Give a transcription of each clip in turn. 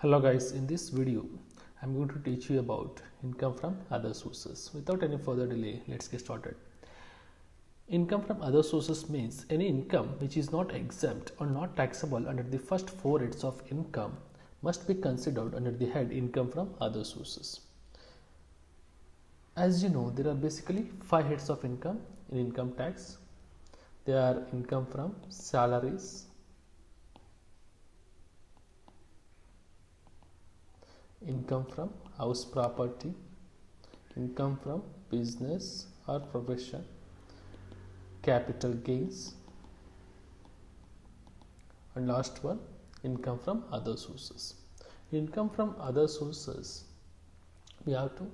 Hello guys, in this video I'm going to teach you about income from other sources. Without any further delay, let's get started. Income from other sources means any income which is not exempt or not taxable under the first four heads of income must be considered under the head income from other sources. As you know, there are basically five heads of income in income tax. They are income from salaries, income from house property, income from business or profession, capital gains, and last one, income from other sources. Income from other sources, we have to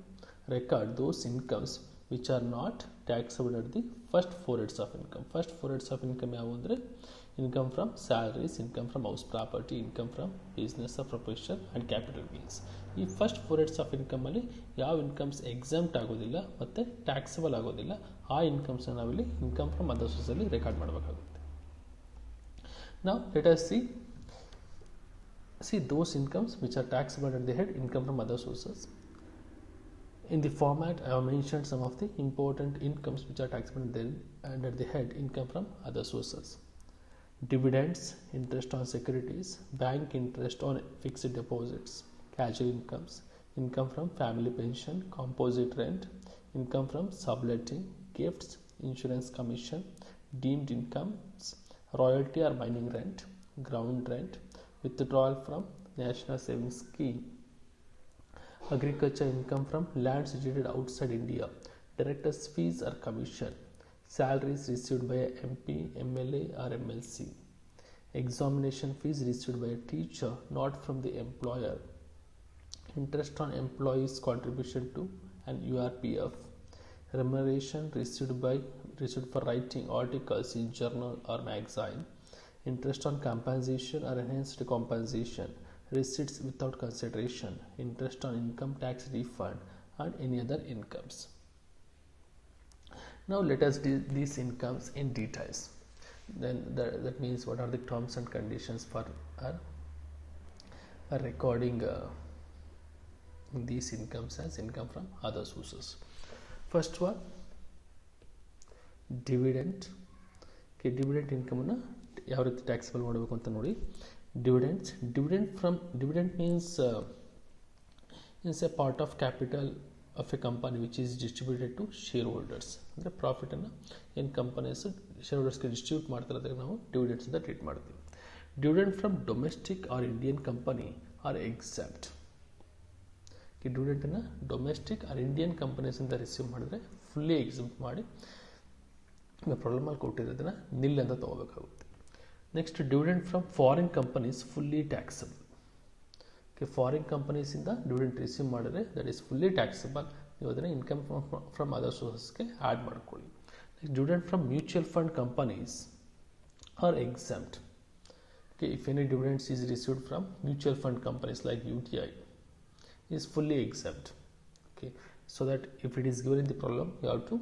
record those incomes which are not taxable at the first four heads of income. First four heads of income ಯಾವು ಅಂದರೆ income from salaries, income from house property, income from business or profession and capital gains. ಈ first four heads of ಇನ್ಕಮಲ್ಲಿ ಯಾವ incomes exempt ಆಗೋದಿಲ್ಲ ಮತ್ತು taxable ಆಗೋದಿಲ್ಲ, ಆ ಇನ್ಕಮ್ಸ್ನ ನಾವಿಲ್ಲಿ income from other ಸೋರ್ಸಲ್ಲಿ ರೆಕಾರ್ಡ್ ಮಾಡಬೇಕಾಗುತ್ತೆ. ನಾವು let us see those incomes which are taxable at the head income from other sources. In the format I have mentioned some of the important incomes which are taxable under the head income from other sources. Dividends, interest on securities, bank interest on fixed deposits, casual incomes, income from family pension, composite rent, income from subletting, gifts, insurance commission, deemed incomes, royalty or mining rent, ground rent, withdrawal from national savings scheme, agriculture income from land situated outside India, directors fees or commission, salaries received by a MP, MLA or MLC, examination fees received by a teacher not from the employer, interest on employees contribution to an URPF, remuneration received for writing articles in journal or magazine, interest on compensation or enhanced compensation, receipts without consideration, interest on income tax refund and any other incomes. Now let us do these incomes in details. Then that means what are the terms and conditions for recording these incomes as income from other sources. First one, dividend. Okay, dividend income na ಯಾವ ರೀತಿ taxable ಮಾಡಬೇಕು ಅಂತ ನೋಡಿ. Dividend means is a part of capital of a company which is distributed to shareholders. ಅಂದರೆ ಪ್ರಾಫಿಟನ್ನು ಏನು companies ಶೇರ್ಹೋಲ್ಡರ್ಸ್ಗೆ distribute ಮಾಡ್ತಾರೆ ಅದಕ್ಕೆ ನಾವು ಡಿವಿಡೆಂಡ್ಸ್ ಅಂತ ಟ್ರೀಟ್ ಮಾಡ್ತೀವಿ. Dividend from domestic or Indian company are exempt. ಈ ಡಿವಿಡೆಂಟನ್ನು ಡೊಮೆಸ್ಟಿಕ್ ಆರ್ ಇಂಡಿಯನ್ ಕಂಪನೀಸಿಂದ ರಿಸೀವ್ ಮಾಡಿದ್ರೆ ಫುಲ್ಲಿ ಎಕ್ಸೆಪ್ಟ್ ಮಾಡಿ ಪ್ರಾಬ್ಲಮಲ್ಲಿ ಕೊಟ್ಟಿರೋದನ್ನು ನಿಲ್ ಅಂತ ತೊಗೋಬೇಕಾಗುತ್ತೆ. Next, dividend from foreign companies fully taxable. Foreign ಕಂಪನೀಸಿಂದ ಡಿವಿಡೆಂಟ್ ರಿಸೀವ್ ಮಾಡಿದ್ರೆ ದಟ್ ಈಸ್ ಫುಲ್ಲಿ ಟ್ಯಾಕ್ಸಬಲ್. ನೀವು ಅದನ್ನು ಇನ್ಕಮ್ ಫ್ರಮ್ ಅದರ್ ಸೋರ್ಸಸ್ಗೆ ಆ್ಯಡ್ ಮಾಡ್ಕೊಳ್ಳಿ. Next, dividend from mutual fund companies are exempt. If any dividends is received from mutual fund companies like UTI is fully exempt. Okay, so that if it is given in the problem you have to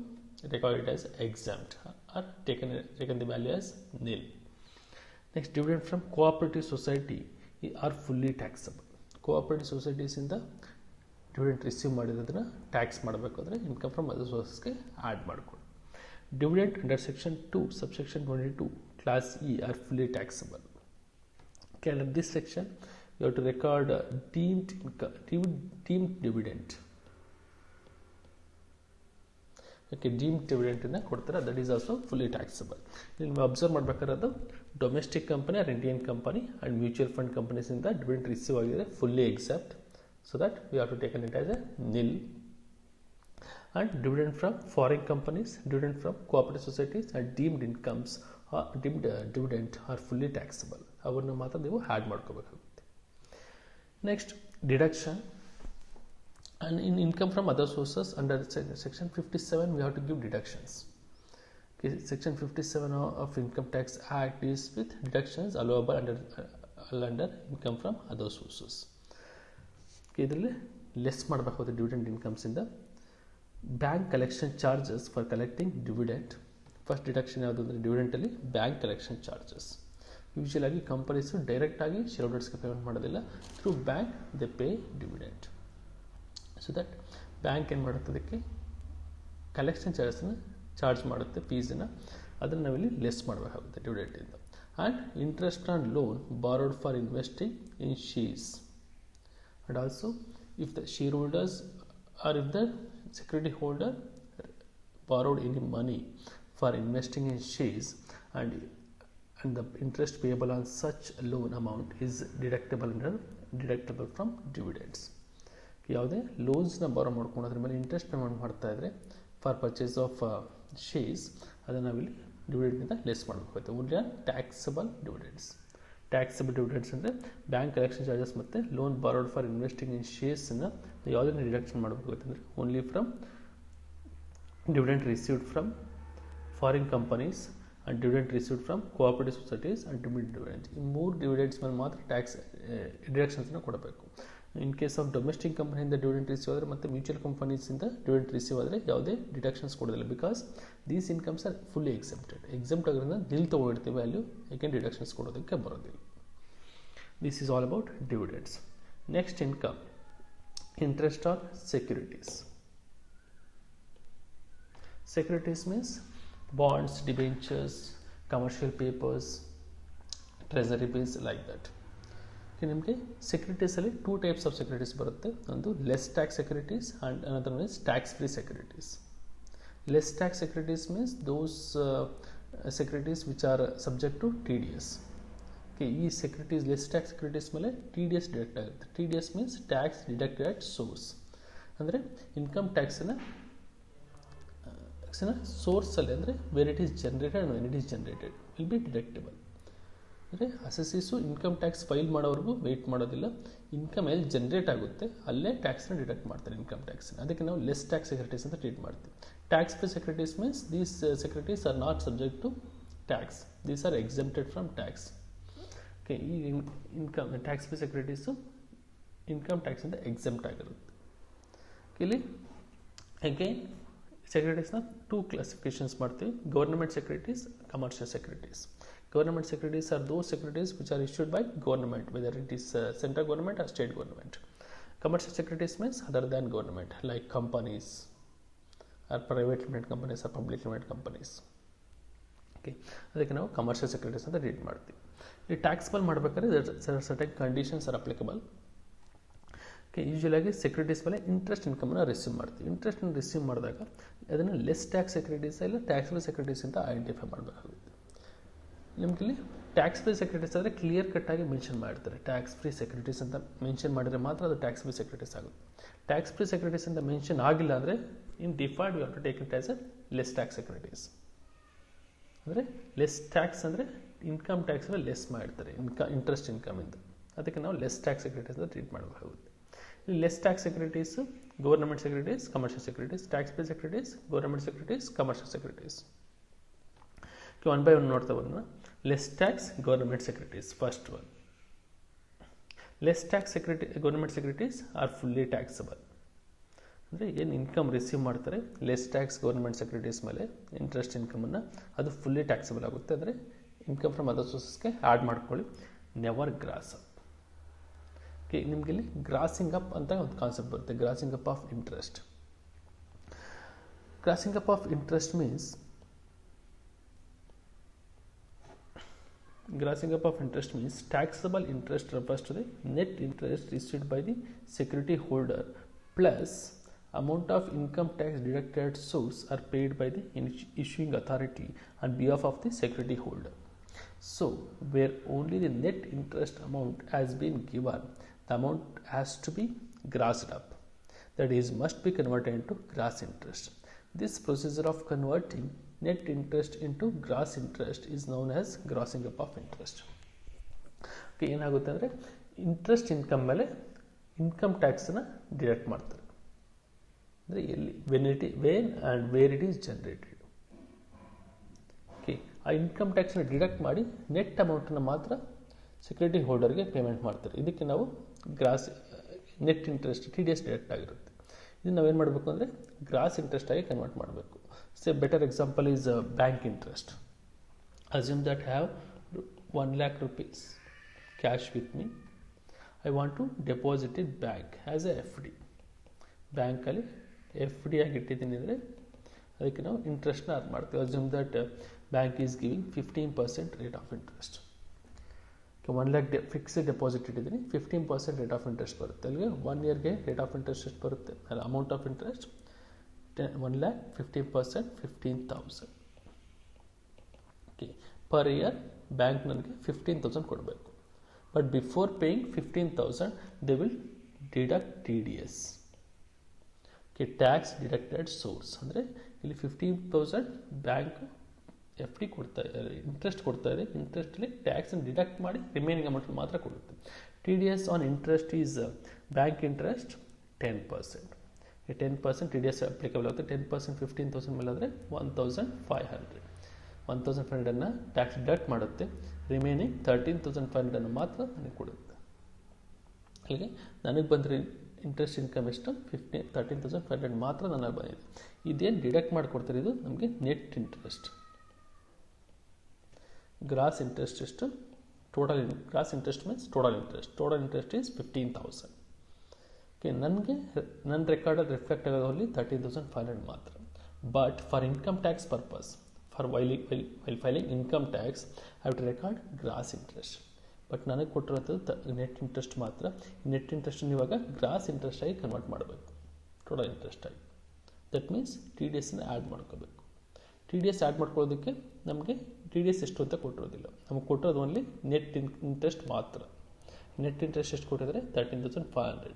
record it as exempt or taken the value as nil. Next, dividend from cooperative society are fully taxable. Cooperative societies in the dividend receive ಮಾಡಿರೋದನ್ನ tax ಮಾಡಬೇಕಾದ್ರೆ income from other ಸೋರ್ಸಸ್ಗೆ add ಮಾಡ್ಕೊಳ್ಳಿ. Dividend under section 2 subsection 22 class E are fully taxable. Okay, under this section you have to record deemed dividend. Okay, deemed dividend ಅನ್ನು ಕೊಡ್ತಾರೆ, that is also fully taxable. ಇಲ್ಲಿ ನೀವು observe ಮಾಡಬೇಕಾದ್ರೆ domestic company or Indian company and mutual fund ಕಂಪನೀಸಿಂದ dividend receive ಆಗಿದೆ fully exempt, so that we have to taken it as a nil. And dividend from foreign companies, dividend from cooperative societies and deemed incomes deemed dividend are fully taxable. ಅವನ್ನ ಮಾತ್ರ ನೀವು add ಮಾಡ್ಕೋಬೇಕಾಗುತ್ತೆ. Next, deduction. And in income from other sources under section 57 we have to give deductions. Okay, section 57 of income tax act is with deductions allowable under income from other sources. Okay, ಇದರಲ್ಲಿ less ಮಾಡಬೇಕಾಗುತ್ತೆ dividend incomes ಇಂದ. Bank collection charges for collecting dividend. First deduction ಯಾವುದು ಅಂದರೆ ಡಿವಿಡೆಂಟಲ್ಲಿ bank collection charges. Usual ಆಗಿ companies direct ಆಗಿ share ಹೋಲ್ಡರ್ಸ್ಗೆ payment ಮಾಡೋದಿಲ್ಲ, through bank they pay dividend. So that bank ಏನು ಮಾಡುತ್ತೆ, ಅದಕ್ಕೆ ಕಲೆಕ್ಷನ್ ಚಾರ್ಜಸ್ನ ಚಾರ್ಜ್ ಮಾಡುತ್ತೆ, ಫೀಸನ್ನು, ಅದನ್ನು ನಾವಿಲ್ಲಿ ಲೆಸ್ ಮಾಡಬೇಕಾಗುತ್ತೆ ಡಿವಿಡೆಂಟಿಂದ. And interest on loan borrowed for investing in shares. And also if the share holders or if the security holder borrowed any money for investing in shares and the interest payable on such loan amount is deductible from dividends. ಯಾವುದೇ ಲೋನ್ಸ್ನ ಬಾರೋ ಮಾಡ್ಕೊಂಡು ಅದ್ರ ಮೇಲೆ interest payment ಮಾಡ್ತಾ ಇದ್ರೆ for purchase of shares, ಅದನ್ನು ನಾವಿಲ್ಲಿ ಡಿವಿಡೆಂಟ್ನಿಂದ ಲೆಸ್ ಮಾಡಬೇಕಾಗುತ್ತೆ. Only on taxable dividends. Taxable dividends ಅಂದರೆ ಬ್ಯಾಂಕ್ ಕಲೆಕ್ಷನ್ ಚಾರ್ಜಸ್ ಮತ್ತು loan borrowed for investing in ಶೇರ್ಸನ್ನು ಯಾವುದನ್ನು ಡಿಡಕ್ಷನ್ ಮಾಡಬೇಕಾಗುತ್ತೆ ಅಂದರೆ only from dividend received from foreign companies and dividend received from cooperative societies and dividend. ಈ 3 dividends ಮೇಲೆ ಮಾತ್ರ tax ಡಿಡಕ್ಷನ್ಸ್ನ ಕೊಡಬೇಕು. ಇನ್ ಕೇಸ್ ಆಫ್ ಡೊಮೆಸ್ಟಿಕ್ ಕಂಪನಿಯಿಂದ ಡಿವಿಡೆಂಟ್ ರಿಸೀವ್ ಆದರೆ ಮತ್ತು ಮ್ಯೂಚುವಲ್ ಕಂಪನೀಸಿಂದ ಡಿವಿಡೆಂಟ್ ರಿಸೀವ್ ಆದರೆ ಯಾವುದೇ ಡಿಡಕ್ಷನ್ಸ್ ಕೊಡೋದಿಲ್ಲ, because these incomes are fully exempt ಆಗಿರೋದ್ರಿಂದ ನಿಲ್ ತೊಗೊಂಡಿರ್ತೀವಿ ವ್ಯಾಲ್ಯೂ, ಏಕೆಂದ್ರೆ ಡಿಡಕ್ಷನ್ಸ್ ಕೊಡೋದಕ್ಕೆ ಬರೋದಿಲ್ಲ. This is all about dividends. Next income, interest on securities. Securities means bonds, debentures, commercial papers, treasury bills, like that. ನಿಮಗೆ ಸೆಕ್ಯೂರಿಟೀಸಲ್ಲಿ 2 types of securities ಬರುತ್ತೆ. ಒಂದು less tax securities and another means tax free securities. Less tax securities means those securities which are subject to TDS. ಈ securities less tax securities ಮೇಲೆ TDS deduct ಆಗುತ್ತೆ. TDS means tax deducted at source, ಅಂದರೆ income ಟ್ಯಾಕ್ಸನ್ನು ಸೋರ್ಸಲ್ಲಿ, ಅಂದರೆ where it is generated and when it is generated will be deductible. ಅಂದರೆ assessees income tax file ಮಾಡೋವರೆಗೂ wait ಮಾಡೋದಿಲ್ಲ, ಇನ್ಕಮ್ ಎಲ್ಲಿ ಜನರೇಟ್ ಆಗುತ್ತೆ ಅಲ್ಲೇ ಟ್ಯಾಕ್ಸ್ನ ಡಿಡಕ್ಟ್ ಮಾಡ್ತಾರೆ ಇನ್ಕಮ್ ಟ್ಯಾಕ್ಸ್ನ. ಅದಕ್ಕೆ ನಾವು ಲೆಸ್ ಟ್ಯಾಕ್ಸ್ ಸೆಕ್ಯೂರಿಟೀಸ್ ಅಂತ ಟ್ರೀಟ್ ಮಾಡ್ತೀವಿ. Tax free securities means these securities are not subject to tax, these are exempted from tax. Okay, ಈ income tax free securities income ಟ್ಯಾಕ್ಸಿಂದ ಎಕ್ಸೆಂಪ್ಟ್ ಆಗಿರುತ್ತೆ. ಇಲ್ಲಿ ಅಗೈನ್ ಸೆಕ್ಯೂರಿಟೀಸ್ನ 2 ಕ್ಲಾಸಿಫಿಕೇಶನ್ಸ್ ಮಾಡ್ತೀವಿ: government securities, commercial securities. Government securities are those securities which are issued by government, whether it is central government or state government. Commercial securities means other than government, like companies or private limited companies or public limited companies. Okay, ಅದಕ್ಕೆ ನಾವು commercial securities ಅಂತ read ಮಾಡ್ತೀವಿ. ಈ taxable ಮಾಡಬೇಕಾದ್ರೆ certain conditions are applicable. Okay, ಯೂಶುವಲಾಗಿ securities ಮೇಲೆ interest ಇನ್ಕಮನ್ನು receive ಮಾಡ್ತೀವಿ. ಇಂಟ್ರೆಸ್ಟನ್ನು ರಿಸೀವ್ ಮಾಡಿದಾಗ ಅದನ್ನು ಲೆಸ್ ಟ್ಯಾಕ್ಸ್ ಸೆಕ್ಯೂರಿಟೀಸ್ ಇಲ್ಲ ಟ್ಯಾಕ್ಸಬಲ್ ಸೆಕ್ಯೂರಿಟೀಸ್ ಅಂತ ಐಡೆಂಟಿಫೈ ಮಾಡಬೇಕಾಗುತ್ತೆ. ನಿಮ್ಗೆ ಇಲ್ಲಿ ಟ್ಯಾಕ್ಸ್ ಫ್ರೀ ಸೆಕ್ಯೂರಿಟೀಸ್ ಆದರೆ ಕ್ಲಿಯರ್ ಕಟ್ಟಾಗಿ ಮೆನ್ಷನ್ ಮಾಡಿರ್ತಾರೆ. ಟ್ಯಾಕ್ಸ್ ಫ್ರೀ ಸೆಕ್ಯೂರಿಟೀಸ್ ಅಂತ ಮೆನ್ಷನ್ ಮಾಡಿದರೆ ಮಾತ್ರ ಅದು ಟ್ಯಾಕ್ಸ್ ಫ್ರೀ ಸೆಕ್ಯೂರಿಟೀಸ್ ಆಗುತ್ತೆ. ಟ್ಯಾಕ್ಸ್ ಫ್ರೀ ಸೆಕ್ಯೂರಿಟೀಸ್ ಅಂತ ಮೆನ್ಷನ್ ಆಗಿಲ್ಲ ಅಂದರೆ in default we have to take it as a less tax securities. ಅಂದರೆ ಲೆಸ್ ಟ್ಯಾಕ್ಸ್ ಅಂದರೆ ಇನ್ಕಮ್ ಟ್ಯಾಕ್ಸಲ್ಲಿ ಲೆಸ್ ಮಾಡಿರ್ತಾರೆ ಇಂಟ್ರೆಸ್ಟ್ ಇನ್ಕಮಿಂದ, ಅದಕ್ಕೆ ನಾವು ಲೆಸ್ ಟ್ಯಾಕ್ಸ್ ಸೆಕ್ಯೂರಿಟೀಸ್ ಅಂತ ಟ್ರೀಟ್ ಮಾಡಬೇಕಾಗುತ್ತೆ. ಇಲ್ಲಿ less tax securities government securities, commercial securities. Tax free securities, government securities, commercial securities. One by one ನೋಡ್ತಾ ಬಂದ less tax government securities. First one, less tax government securities R fully taxable. ಅಂದರೆ ಏನು income receive ಮಾಡ್ತಾರೆ less tax government securities ಮೇಲೆ interest ಇನ್ಕಮನ್ನು, ಅದು fully taxable ಆಗುತ್ತೆ. ಅಂದರೆ income from other ಸೋರ್ಸಸ್ಗೆ ಆ್ಯಡ್ ಮಾಡ್ಕೊಳ್ಳಿ. Never gross up. ಓಕೆ, ನಿಮಗೆ ಇಲ್ಲಿ ಗ್ರಾಸಿಂಗ್ ಅಪ್ ಅಂತ ಒಂದು ಕಾನ್ಸೆಪ್ಟ್ ಬರುತ್ತೆ. Grossing up of interest. Grossing up of interest means taxable interest refers to the net interest received by the security holder plus amount of income tax deducted at source are paid by the issuing authority on behalf of the security holder. So where only the net interest amount has been given, the amount has to be grossed up, that is must be converted into gross interest. This procedure of converting net interest into gross interest is known as grossing up of interest. Okay, ಏನಾಗುತ್ತೆ ಅಂದರೆ interest income ಮೇಲೆ income ಟ್ಯಾಕ್ಸನ್ನು deduct ಮಾಡ್ತಾರೆ. ಅಂದರೆ ಎಲ್ಲಿ when and where it is generated. Okay, ಆ income ಟ್ಯಾಕ್ಸನ್ನು deduct ಮಾಡಿ ನೆಟ್ ಅಮೌಂಟನ್ನು ಮಾತ್ರ ಸೆಕ್ಯೂರಿಟಿ ಹೋಲ್ಡರ್ಗೆ ಪೇಮೆಂಟ್ ಮಾಡ್ತಾರೆ. ಇದಕ್ಕೆ ನಾವು gross net interest TDS deduct ಆಗಿರುತ್ತೆ. ಇದನ್ನು ನಾವೇನು ಮಾಡಬೇಕು ಅಂದರೆ ಗ್ರಾಸ್ ಇಂಟ್ರೆಸ್ಟ್ ಆಗಿ ಕನ್ವರ್ಟ್ ಮಾಡಬೇಕು. Say better example is bank interest. Assume that have 1 lakh rupees cash with me. I want to deposit it bank as a FD. ಬ್ಯಾಂಕಲ್ಲಿ FD ಆಗಿ ಇಟ್ಟಿದ್ದೀನಿ ಅಂದರೆ ಅದಕ್ಕೆ ನಾವು ಇಂಟ್ರೆಸ್ಟ್ನ ಅರ್ನ್ ಮಾಡ್ತೀವಿ. Assume that bank is giving 15% rate of interest. 1 lakh fixed deposit ಇಟ್ಟಿದ್ದೀನಿ, 15% rate of interest ಬರುತ್ತೆ. ಅಲ್ಲಿಗೆ 1 ಇಯರ್ಗೆ ರೇಟ್ ಆಫ್ ಇಂಟ್ರೆಸ್ಟ್ ಎಷ್ಟು ಬರುತ್ತೆ, amount of interest 1 lakh 15% 15,000. Okay, per year bank ನನಗೆ 15,000 ಕೊಡಬೇಕು. But before paying 15,000 they will deduct TDS. Okay, tax deducted source ಅಂದರೆ ಇಲ್ಲಿ 15,000 ಬ್ಯಾಂಕ್ FD ಕೊಡ್ತಾ ಇಂಟ್ರೆಸ್ಟ್ ಕೊಡ್ತಾ ಇದೆ. ಇಂಟ್ರೆಸ್ಟಲ್ಲಿ ಟ್ಯಾಕ್ಸನ್ನು ಡಿಡಕ್ಟ್ ಮಾಡಿ ರಿಮೈನಿಂಗ್ ಅಮೌಂಟ್ ಮಾತ್ರ ಕೊಡುತ್ತೆ. TDS on interest is bank interest 10%. 10% TDS applicable ಆಗುತ್ತೆ. 10% 15,000 ಮೇಲೆ ಆದರೆ 1,500. 1,500 ಟ್ಯಾಕ್ಸ್ ಡಿಡಕ್ಟ್ ಮಾಡುತ್ತೆ. ರಿಮೈನಿಂಗ್ 13,500 ಮಾತ್ರ ನನಗೆ ಕೊಡುತ್ತೆ. ಅಲ್ಲಿಗೆ ನನಗೆ ಬಂದರೆ ಇಂಟ್ರೆಸ್ಟ್ ಇನ್ಕಮ್ ಎಷ್ಟು, 13,500 ಮಾತ್ರ ನನಗೆ ಬಂದಿದೆ. ಇದೇನು ಡಿಡಕ್ಟ್ ಮಾಡಿಕೊಡ್ತಾರೆ, ಇದು ನಮಗೆ ನೆಟ್ ಇಂಟ್ರೆಸ್ಟ್. ಗ್ರಾಸ್ ಇಂಟ್ರೆಸ್ಟ್ ಎಷ್ಟು, total gross interest means total interest is 15,000. Okay, ನನಗೆ ನನ್ನ ರೆಕಾರ್ಡಲ್ಲಿ ರಿಫ್ಲೆಕ್ಟ್ ಆಗೋದಲ್ಲಿ 13,500 ಮಾತ್ರ. But for income tax purpose, for while filing income tax, I have to record gross interest. But ನನಗೆ ಕೊಟ್ಟಿರೋಂಥದ್ದು ನೆಟ್ ಇಂಟ್ರೆಸ್ಟ್ ಮಾತ್ರ. Net ಇಂಟ್ರೆಸ್ಟನ್ನು ಇವಾಗ gross interest ಆಗಿ convert ಮಾಡಬೇಕು, ಟೋಟಲ್ ಇಂಟ್ರೆಸ್ಟ್ ಆಗಿ. ದಟ್ ಮೀನ್ಸ್ TDSನ ಆ್ಯಡ್ ಮಾಡ್ಕೋಬೇಕು. TDS ಆ್ಯಡ್ ಮಾಡ್ಕೊಳ್ಳೋದಕ್ಕೆ ನಮಗೆ TDS ಎಷ್ಟು ಅಂತ ಕೊಟ್ಟಿರೋದಿಲ್ಲ, ನಮಗೆ ಕೊಟ್ಟಿರೋದು ಓನ್ಲಿ ನೆಟ್ ಇಂಟ್ರೆಸ್ಟ್ ಮಾತ್ರ. ನೆಟ್ ಇಂಟ್ರೆಸ್ಟ್ ಎಷ್ಟು ಕೊಟ್ಟಿದ್ದಾರೆ, 13,500.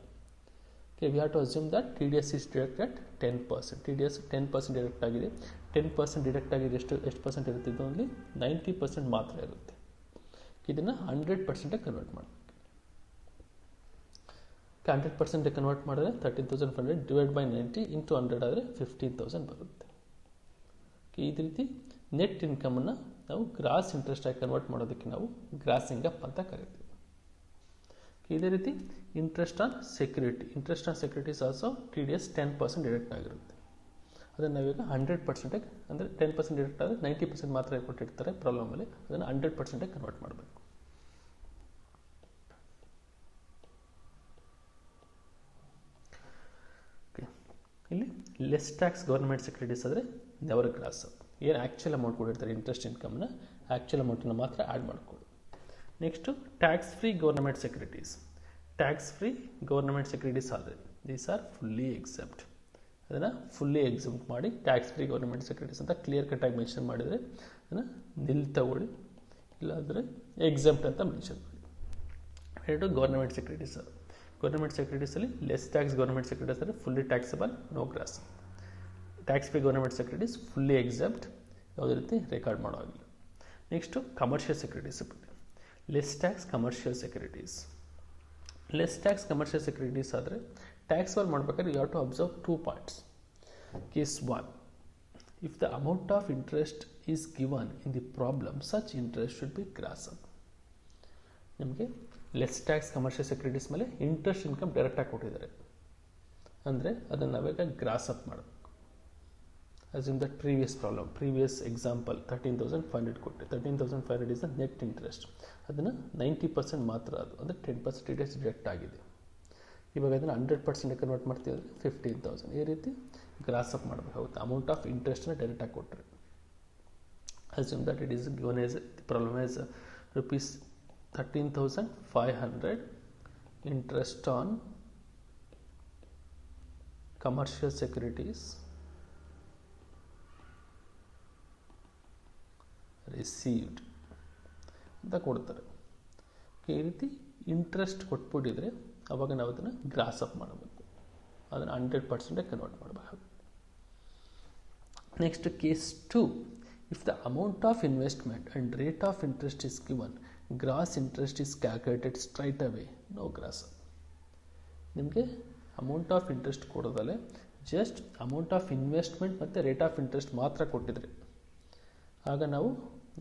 Okay, we have to assume that TDS is deducted 10%. TDS 10% deduct ಆಗಿದೆ. 10% ಡಿಡಕ್ಟ್ ಆಗಿದೆ ಎಷ್ಟು ಪರ್ಸೆಂಟ್ ಇರುತ್ತೆ, ಇದು ಓನ್ಲಿ 90% ಮಾತ್ರ ಇರುತ್ತೆ. ಇದನ್ನು 100% ಕನ್ವರ್ಟ್ ಮಾಡಬೇಕು. 100% ಕನ್ವರ್ಟ್ ಮಾಡಿದ್ರೆ 13,500 ಡಿವೈಡ್ ಬೈ 90 ಇಂಟು 100 ಆದರೆ 15,000 ಬರುತ್ತೆ. ಈ ರೀತಿ ನೆಟ್ ಇನ್ಕಮನ್ನು ನಾವು ಗ್ರಾಸ್ ಇಂಟ್ರೆಸ್ಟ್ ಆಗಿ ಕನ್ವರ್ಟ್ ಮಾಡೋದಕ್ಕೆ ನಾವು ಗ್ರಾಸಿಂಗ್ ಅಪ್ ಅಂತ ಕರಿತೀವಿ. ಇದೇ ರೀತಿ interest on securities also TDS 10% deduct ಆಗಿರುತ್ತೆ. ಅದನ್ನು ನಾವೀಗ 100% ಅಂದರೆ 10% ಡಿಡಕ್ಟ್ ಆದರೆ 90% ಮಾತ್ರ ಕೊಟ್ಟಿರ್ತಾರೆ ಪ್ರಾಬ್ಲಮಲ್ಲಿ, ಅದನ್ನು 100% ಕನ್ವರ್ಟ್ ಮಾಡಬೇಕು. ಓಕೆ, ಇಲ್ಲಿ ಲೆಸ್ ಟ್ಯಾಕ್ಸ್ ಗೌರ್ಮೆಂಟ್ ಸೆಕ್ಯೂರಿಟೀಸ್ ಆದರೆ ನೆವರ್ ಗ್ರಾಸ್ ಅಪ್. ಏನು ಆ್ಯಕ್ಚುಯಲ್ ಅಮೌಂಟ್ ಕೊಟ್ಟಿರ್ತಾರೆ ಇಂಟ್ರೆಸ್ಟ್ ಇನ್ಕಮ್ನ, ಆ್ಯಕ್ಚುಯಲ್ ಅಮೌಂಟನ್ನು ಮಾತ್ರ ಆ್ಯಡ್ ಮಾಡ್ಕೊಳ್ಳಿ. Next tax free government securities. Tax free government securities ಆದರೆ ದೀಸ್ ಆರ್ ಫುಲ್ಲಿ ಎಕ್ಸೆಪ್ಟ್. ಅದನ್ನು ಫುಲ್ಲಿ ಎಕ್ಸೆಪ್ಟ್ ಮಾಡಿ ಟ್ಯಾಕ್ಸ್ ಫ್ರೀ ಗೌರ್ಮೆಂಟ್ ಸೆಕ್ಯೂರಿಟೀಸ್ ಅಂತ ಕ್ಲಿಯರ್ ಕಟ್ಟಾಗಿ ಮೆನ್ಷನ್ ಮಾಡಿದರೆ ಅದನ್ನು ನಿಲ್ ತಗೊಳ್ಳಿ, ಇಲ್ಲಾಂದರೆ ಎಕ್ಸೆಪ್ಟ್ ಅಂತ ಮೆನ್ಷನ್ ಮಾಡಿ. ಎರಡು ಗೌರ್ಮೆಂಟ್ ಸೆಕ್ಯೂರಿಟೀಸ್ ಅದು. ಗೌರ್ಮೆಂಟ್ ಸೆಕ್ಯೂರಿಟೀಸಲ್ಲಿ ಲೆಸ್ ಟ್ಯಾಕ್ಸ್ ಗೌರ್ಮೆಂಟ್ ಸೆಕ್ಯೂರಿಟೀಸ್ ಅಂದರೆ fully taxable, no gross. Tax free government securities fully exempt, ಯಾವುದೇ ರೀತಿ ರೆಕಾರ್ಡ್ ಮಾಡೋ ಆಗಿಲ್ಲ. Next commercial securities. Less tax commercial securities. Less tax commercial securities ಆದರೆ ಟ್ಯಾಕ್ಸ್ ಫೈಲ್ ಮಾಡಬೇಕಾದ್ರೆ you have to observe 2 points. Case 1, if the amount of interest is given in the problem, such interest should be gross up. ನಿಮಗೆ less tax commercial securities ಮೇಲೆ interest income ಡೈರೆಕ್ಟಾಗಿ ಕೊಟ್ಟಿದ್ದಾರೆ ಅಂದರೆ ಅದನ್ನು ನಾವೀಗ gross up ಮಾಡಬೇಕು. Assume that previous example 13,500 ಕೊಟ್ಟೆ. 13,500 is the net interest. ಅದನ್ನು 90% ಮಾತ್ರ, ಅದು ಅಂದರೆ 10% TDS ಡಿಡಕ್ಟ್ ಆಗಿದೆ. ಇವಾಗ ಅದನ್ನು 100% ಕನ್ವರ್ಟ್ ಮಾಡ್ತೀವಿ ಅಂದರೆ 15,000. ಈ ರೀತಿ ಗ್ರಾಸ್ ಅಪ್ ಮಾಡಬೇಕಾಗುತ್ತೆ. ಅಮೌಂಟ್ ಆಫ್ ಇಂಟ್ರೆಸ್ಟ್ನ ಡೈರೆಕ್ಟಾಗಿ ಕೊಟ್ಟರೆ. Assume that it is given as the problem as rupees 13,500 interest on commercial securities received ಅಂತ ಕೊಡ್ತಾರೆ. ಈ ರೀತಿ ಇಂಟ್ರೆಸ್ಟ್ ಕೊಟ್ಬಿಟ್ಟಿದ್ರೆ ಅವಾಗ ನಾವು ಅದನ್ನು ಗ್ರಾಸ್ ಅಪ್ ಮಾಡಬೇಕು, ಅದನ್ನು 100% ಕನ್ವರ್ಟ್ ಮಾಡಬೇಕಾಗುತ್ತೆ. Next case 2, if the amount of investment and rate of interest is given, gross interest is calculated straight away, no gross up. ನಿಮಗೆ ಅಮೌಂಟ್ ಆಫ್ ಇಂಟ್ರೆಸ್ಟ್ ಕೊಡೋದಲ್ಲೇ ಜಸ್ಟ್ ಅಮೌಂಟ್ ಆಫ್ ಇನ್ವೆಸ್ಟ್ಮೆಂಟ್ ಮತ್ತು rate of interest ಮಾತ್ರ ಕೊಟ್ಟಿದ್ರೆ ಆಗ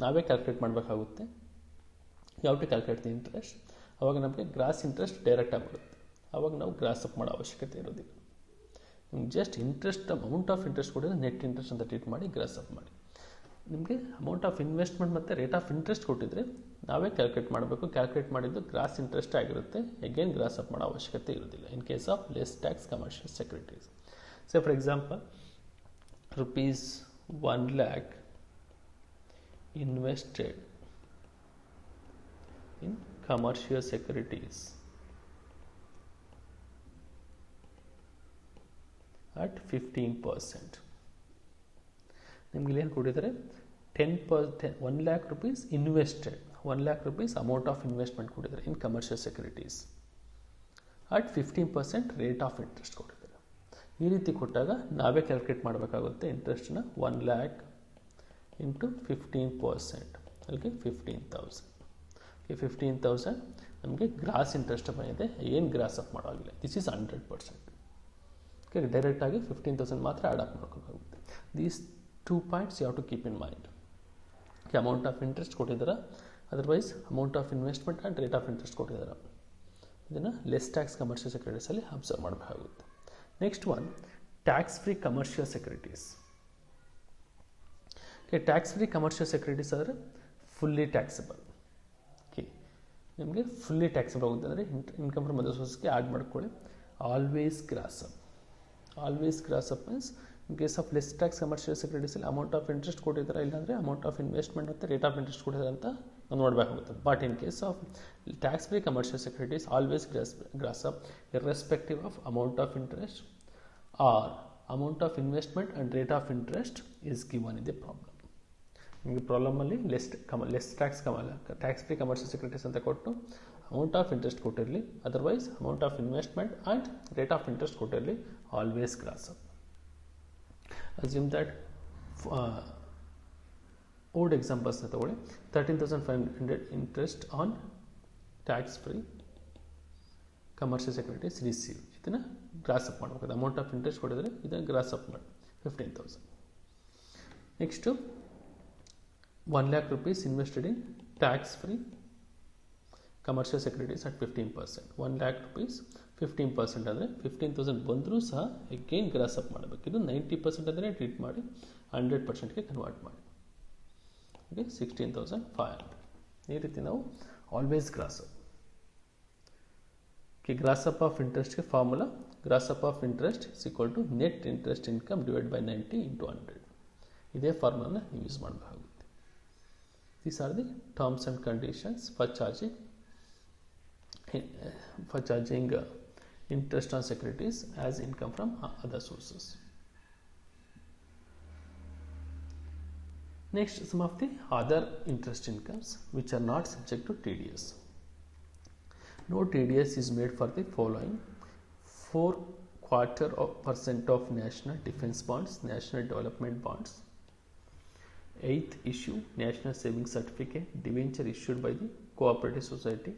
ನಾವೇ calculate ಮಾಡಬೇಕಾಗುತ್ತೆ. ಯಾವ to calculate the interest, ಆವಾಗ ನಮಗೆ ಗ್ರಾಸ್ ಇಂಟ್ರೆಸ್ಟ್ ಡೈರೆಕ್ಟಾಗಿ ಬರುತ್ತೆ. ಆವಾಗ ನಾವು ಗ್ರಾಸ್ ಅಪ್ ಮಾಡೋ ಅವಶ್ಯಕತೆ ಇರೋದಿಲ್ಲ. ನಿಮ್ಗೆ just interest amount of interest ಕೊಟ್ಟಿದ್ರೆ ನೆಟ್ ಇಂಟ್ರೆಸ್ಟ್ ಅಂತ ಟ್ರೀಟ್ ಮಾಡಿ ಗ್ರಾಸ್ ಅಪ್ ಮಾಡಿ. ನಿಮಗೆ ಅಮೌಂಟ್ ಆಫ್ ಇನ್ವೆಸ್ಟ್ಮೆಂಟ್ ಮತ್ತು ರೇಟ್ ಆಫ್ ಇಂಟ್ರೆಸ್ಟ್ ಕೊಟ್ಟಿದ್ರೆ ನಾವೇ ಕ್ಯಾಲ್ಕುಲೇಟ್ ಮಾಡಬೇಕು. ಕ್ಯಾಲ್ಕುಲೇಟ್ ಮಾಡಿದ್ದು ಗ್ರಾಸ್ ಇಂಟ್ರೆಸ್ಟ್ ಆಗಿರುತ್ತೆ. ಅಗೇನ್ ಗ್ರಾಸ್ ಅಪ್ ಮಾಡೋ ಅವಶ್ಯಕತೆ ಇರೋದಿಲ್ಲ ಇನ್ case of less tax commercial securities. So for example rupees 1 lakh invested in commercial securities at 15%. ನಿಮಗೆ ಏನು ಕೊಟ್ಟಿದ್ದಾರೆ 10%, 1 lakh rupees invested, 1 lakh rupees amount of investment ಕೊಟ್ಟಿದ್ದಾರೆ in commercial securities at 15% rate of interest ಕೊಟ್ಟಿದ್ದಾರೆ. ಈ ರೀತಿ ಕೊಟ್ಟಾಗ ನಾವೇ calculate ಮಾಡಬೇಕಾಗುತ್ತೆ ಇಂಟ್ರೆಸ್ಟ್ನ. 1 lakh ಇಂಟು 15%, ಅಲ್ಲಿಗೆ 15,000. ಓಕೆ, 15,000 ನಮಗೆ ಗ್ರಾಸ್ ಇಂಟ್ರೆಸ್ಟ್ ಬಂದಿದೆ. ಏನು ಗ್ರಾಸ್ ಅಪ್ ಮಾಡೋಂಗಿಲ್ಲ. This is 100%. ಓಕೆ, ಡೈರೆಕ್ಟಾಗಿ 15,000 ಮಾತ್ರ ಆ್ಯಡ್ ಅಪ್ ಮಾಡ್ಕೋಬೇಕಾಗುತ್ತೆ. These 2 points you have to keep in mind. Okay, amount of interest ಕೊಟ್ಟಿದ್ದಾರೆ, otherwise amount of investment and rate of interest ಕೊಟ್ಟಿದ್ದಾರೆ. ಇದನ್ನು ಲೆಸ್ ಟ್ಯಾಕ್ಸ್ ಕಮರ್ಷಿಯಲ್ ಸೆಕ್ಯೂರಿಟೀಸಲ್ಲಿ ಅಬ್ಸರ್ವ್ ಮಾಡಬೇಕಾಗುತ್ತೆ. Next one, tax-free commercial securities. Okay, tax-free commercial securities are fully taxable. Okay, ನಿಮಗೆ fully taxable ಆಗುತ್ತೆ ಅಂದರೆ income from other ಸೋರ್ಸ್ಗೆ add ಮಾಡ್ಕೊಳ್ಳಿ. Always gross up. Always gross up means in case of less tax commercial ಸೆಕ್ಯೂರಿಟೀಸಲ್ಲಿ amount of interest ಕೊಟ್ಟಿದ್ದಾರೆ, ಇಲ್ಲಾಂದರೆ amount of investment ಮತ್ತು rate of interest ಕೊಟ್ಟಿದ್ದಾರೆ ಅಂತ ನಾವು ನೋಡಬೇಕಾಗುತ್ತೆ. But in case of tax free commercial securities always gross up irrespective of amount of interest or amount of investment and rate of interest is given in the problem. ನಿಮಗೆ ಪ್ರಾಬ್ಲಮಲ್ಲಿ less tax free commercial securities ಅಂತ ಕೊಟ್ಟು amount of interest ಕೊಟ್ಟಿರಲಿ, otherwise amount of investment and rate of interest ಕೊಟ್ಟಿರಲಿ, always gross up. Assume that old ಎಕ್ಸಾಂಪಲ್ಸ್ನ ತಗೊಳ್ಳಿ. 13,500 interest on tax free commercial securities receive. ಇದನ್ನು gross up ಮಾಡಬೇಕು. Amount of interest ಕೊಟ್ಟಿದ್ರೆ ಇದನ್ನು ಗ್ರಾಸ್ ಅಪ್ ಮಾಡಿ 15,000. Next 1 lakh rupees invested in tax free commercial securities at 15%. 1 lakh rupees 15% ಅಂದರೆ 15,000 ಬಂದರೂ ಸಹ ಅಗೇನ್ ಗ್ರಾಸ್ ಅಪ್ ಮಾಡಬೇಕು. ಇದು 90% ಅಂದರೆ ಟ್ರೀಟ್ ಮಾಡಿ 100%ಗೆ ಕನ್ವರ್ಟ್ ಮಾಡಿ. ಓಕೆ, 16,500. ಈ ರೀತಿ ನಾವು always gross up. Okay, gross up of ಇಂಟ್ರೆಸ್ಟ್ಗೆ formula gross up of interest is equal to net interest income divide by 90 into 100. ಇದೇ ಫಾರ್ಮುಲಾನ ನೀವು ಯೂಸ್ ಮಾಡಬೇಕಾಗುತ್ತೆ. These are the terms and conditions for charging interest on securities as income from other sources. Next, some of the other interest incomes which are not subject to TDS. No TDS is made for the following: 4.25% of national defense bonds, national development bonds. 8th issue, national savings certificate, debenture issued by the cooperative society.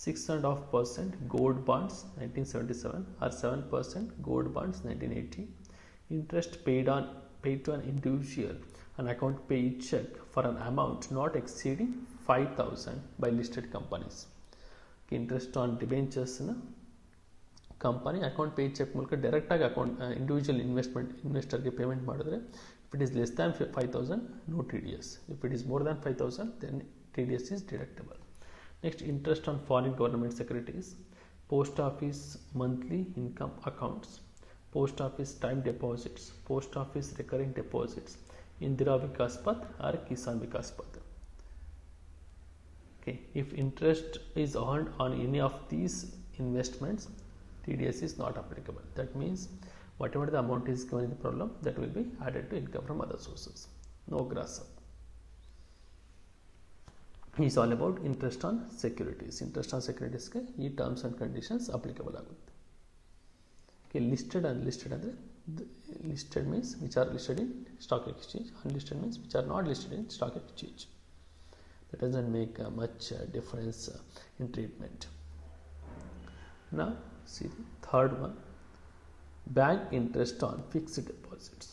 6.5% gold bonds 1977 or 7% gold bonds 1980. Interest paid to an individual on account pay check for an amount not exceeding 5,000 by listed companies. Interest on debentures na company account pay cheque ಮೂಲಕ ಡೈರೆಕ್ಟಾಗಿ individual ಇನ್ವೆಸ್ಟರ್ಗೆ payment ಮಾಡಿದ್ರೆ, if it is less than 5,000, no TDS. If it is more than 5,000, then TDS is deductible. Next, interest on foreign government securities, post office monthly income accounts, post office time deposits, post office recurring deposits, Indira Vikas Path or Kisan Vikas Path. Okay, if interest is earned on any of these investments, TDS is not applicable. That means whatever the amount is given in the problem, that will be added to income from other sources. No grass up. Is all about interest on securities. Interest on securities ke ee terms and conditions applicable agutte. Okay, listed and unlisted andre listed means which are listed in stock exchange, unlisted means which are not listed in stock exchange. That doesn't make much difference in treatment. Now see the third one, bank interest on fixed deposits,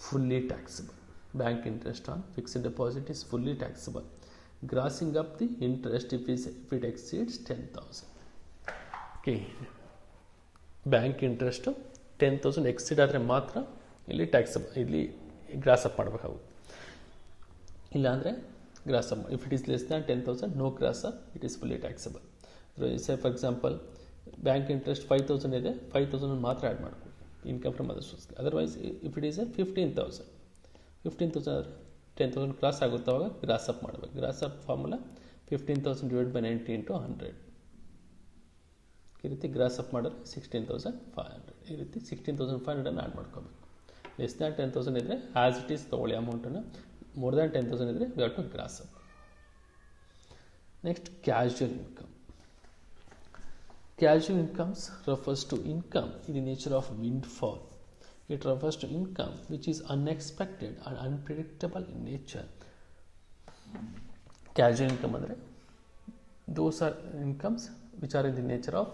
fully taxable. Bank interest on fixed deposit is fully taxable, grossing up the interest if it exceeds 10,000. Okay, bank interest 10,000 exceed ಆದರೆ ಮಾತ್ರ ಇಲ್ಲಿ taxable, ಇಲ್ಲಿ gross up ಮಾಡಬೇಕಾಗುತ್ತೆ. ಇಲ್ಲ ಅಂದರೆ gross up. If it is less than 10,000 no gross up, it is fully taxable. Say for example bank interest 5,000 ಇದೆ, 5,000 ಮಾತ್ರ add ಮಾಡ್ಕೊಳ್ಳಿ ಇನ್ಕಮ್ ಫ್ರಮ್ ಅದರ್ ಸೋರ್ಸ್ಗೆ. ಅದರ್ವೈಸ್ ಇಫ್ ಇಟ್ ಈಸ್ 15,000 ಆದರೆ 10,000 ಕ್ರಾಸ್ ಆಗುತ್ತೆ, ಅವಾಗ ಗ್ರಾಸ್ ಅಪ್ ಮಾಡಬೇಕು. Gross up formula 15,000 divide by 90 into 100. ಈ ರೀತಿ ಗ್ರಾಸ್ ಅಪ್ ಮಾಡಿದ್ರೆ 16,500. ಈ ರೀತಿ 16,500 ಆ್ಯಡ್ ಮಾಡ್ಕೋಬೇಕು. ಲೆಸ್ ದ್ಯಾನ್ 10,000 ಇದ್ದರೆ ಆ್ಯಸ್ ಇಟ್ ಈಸ್ ತೊಗೊಳ್ಳಿ ಅಮೌಂಟನ್ನು. ಮೋರ್ ದ್ಯಾನ್ 10,000 ಇದ್ದರೆ we have to gross up. Next casual income. Casual incomes refers to income in the nature of windfall. It refers to income which is unexpected and unpredictable in nature. Casual income ಅಂದರೆ those are incomes which are in the nature of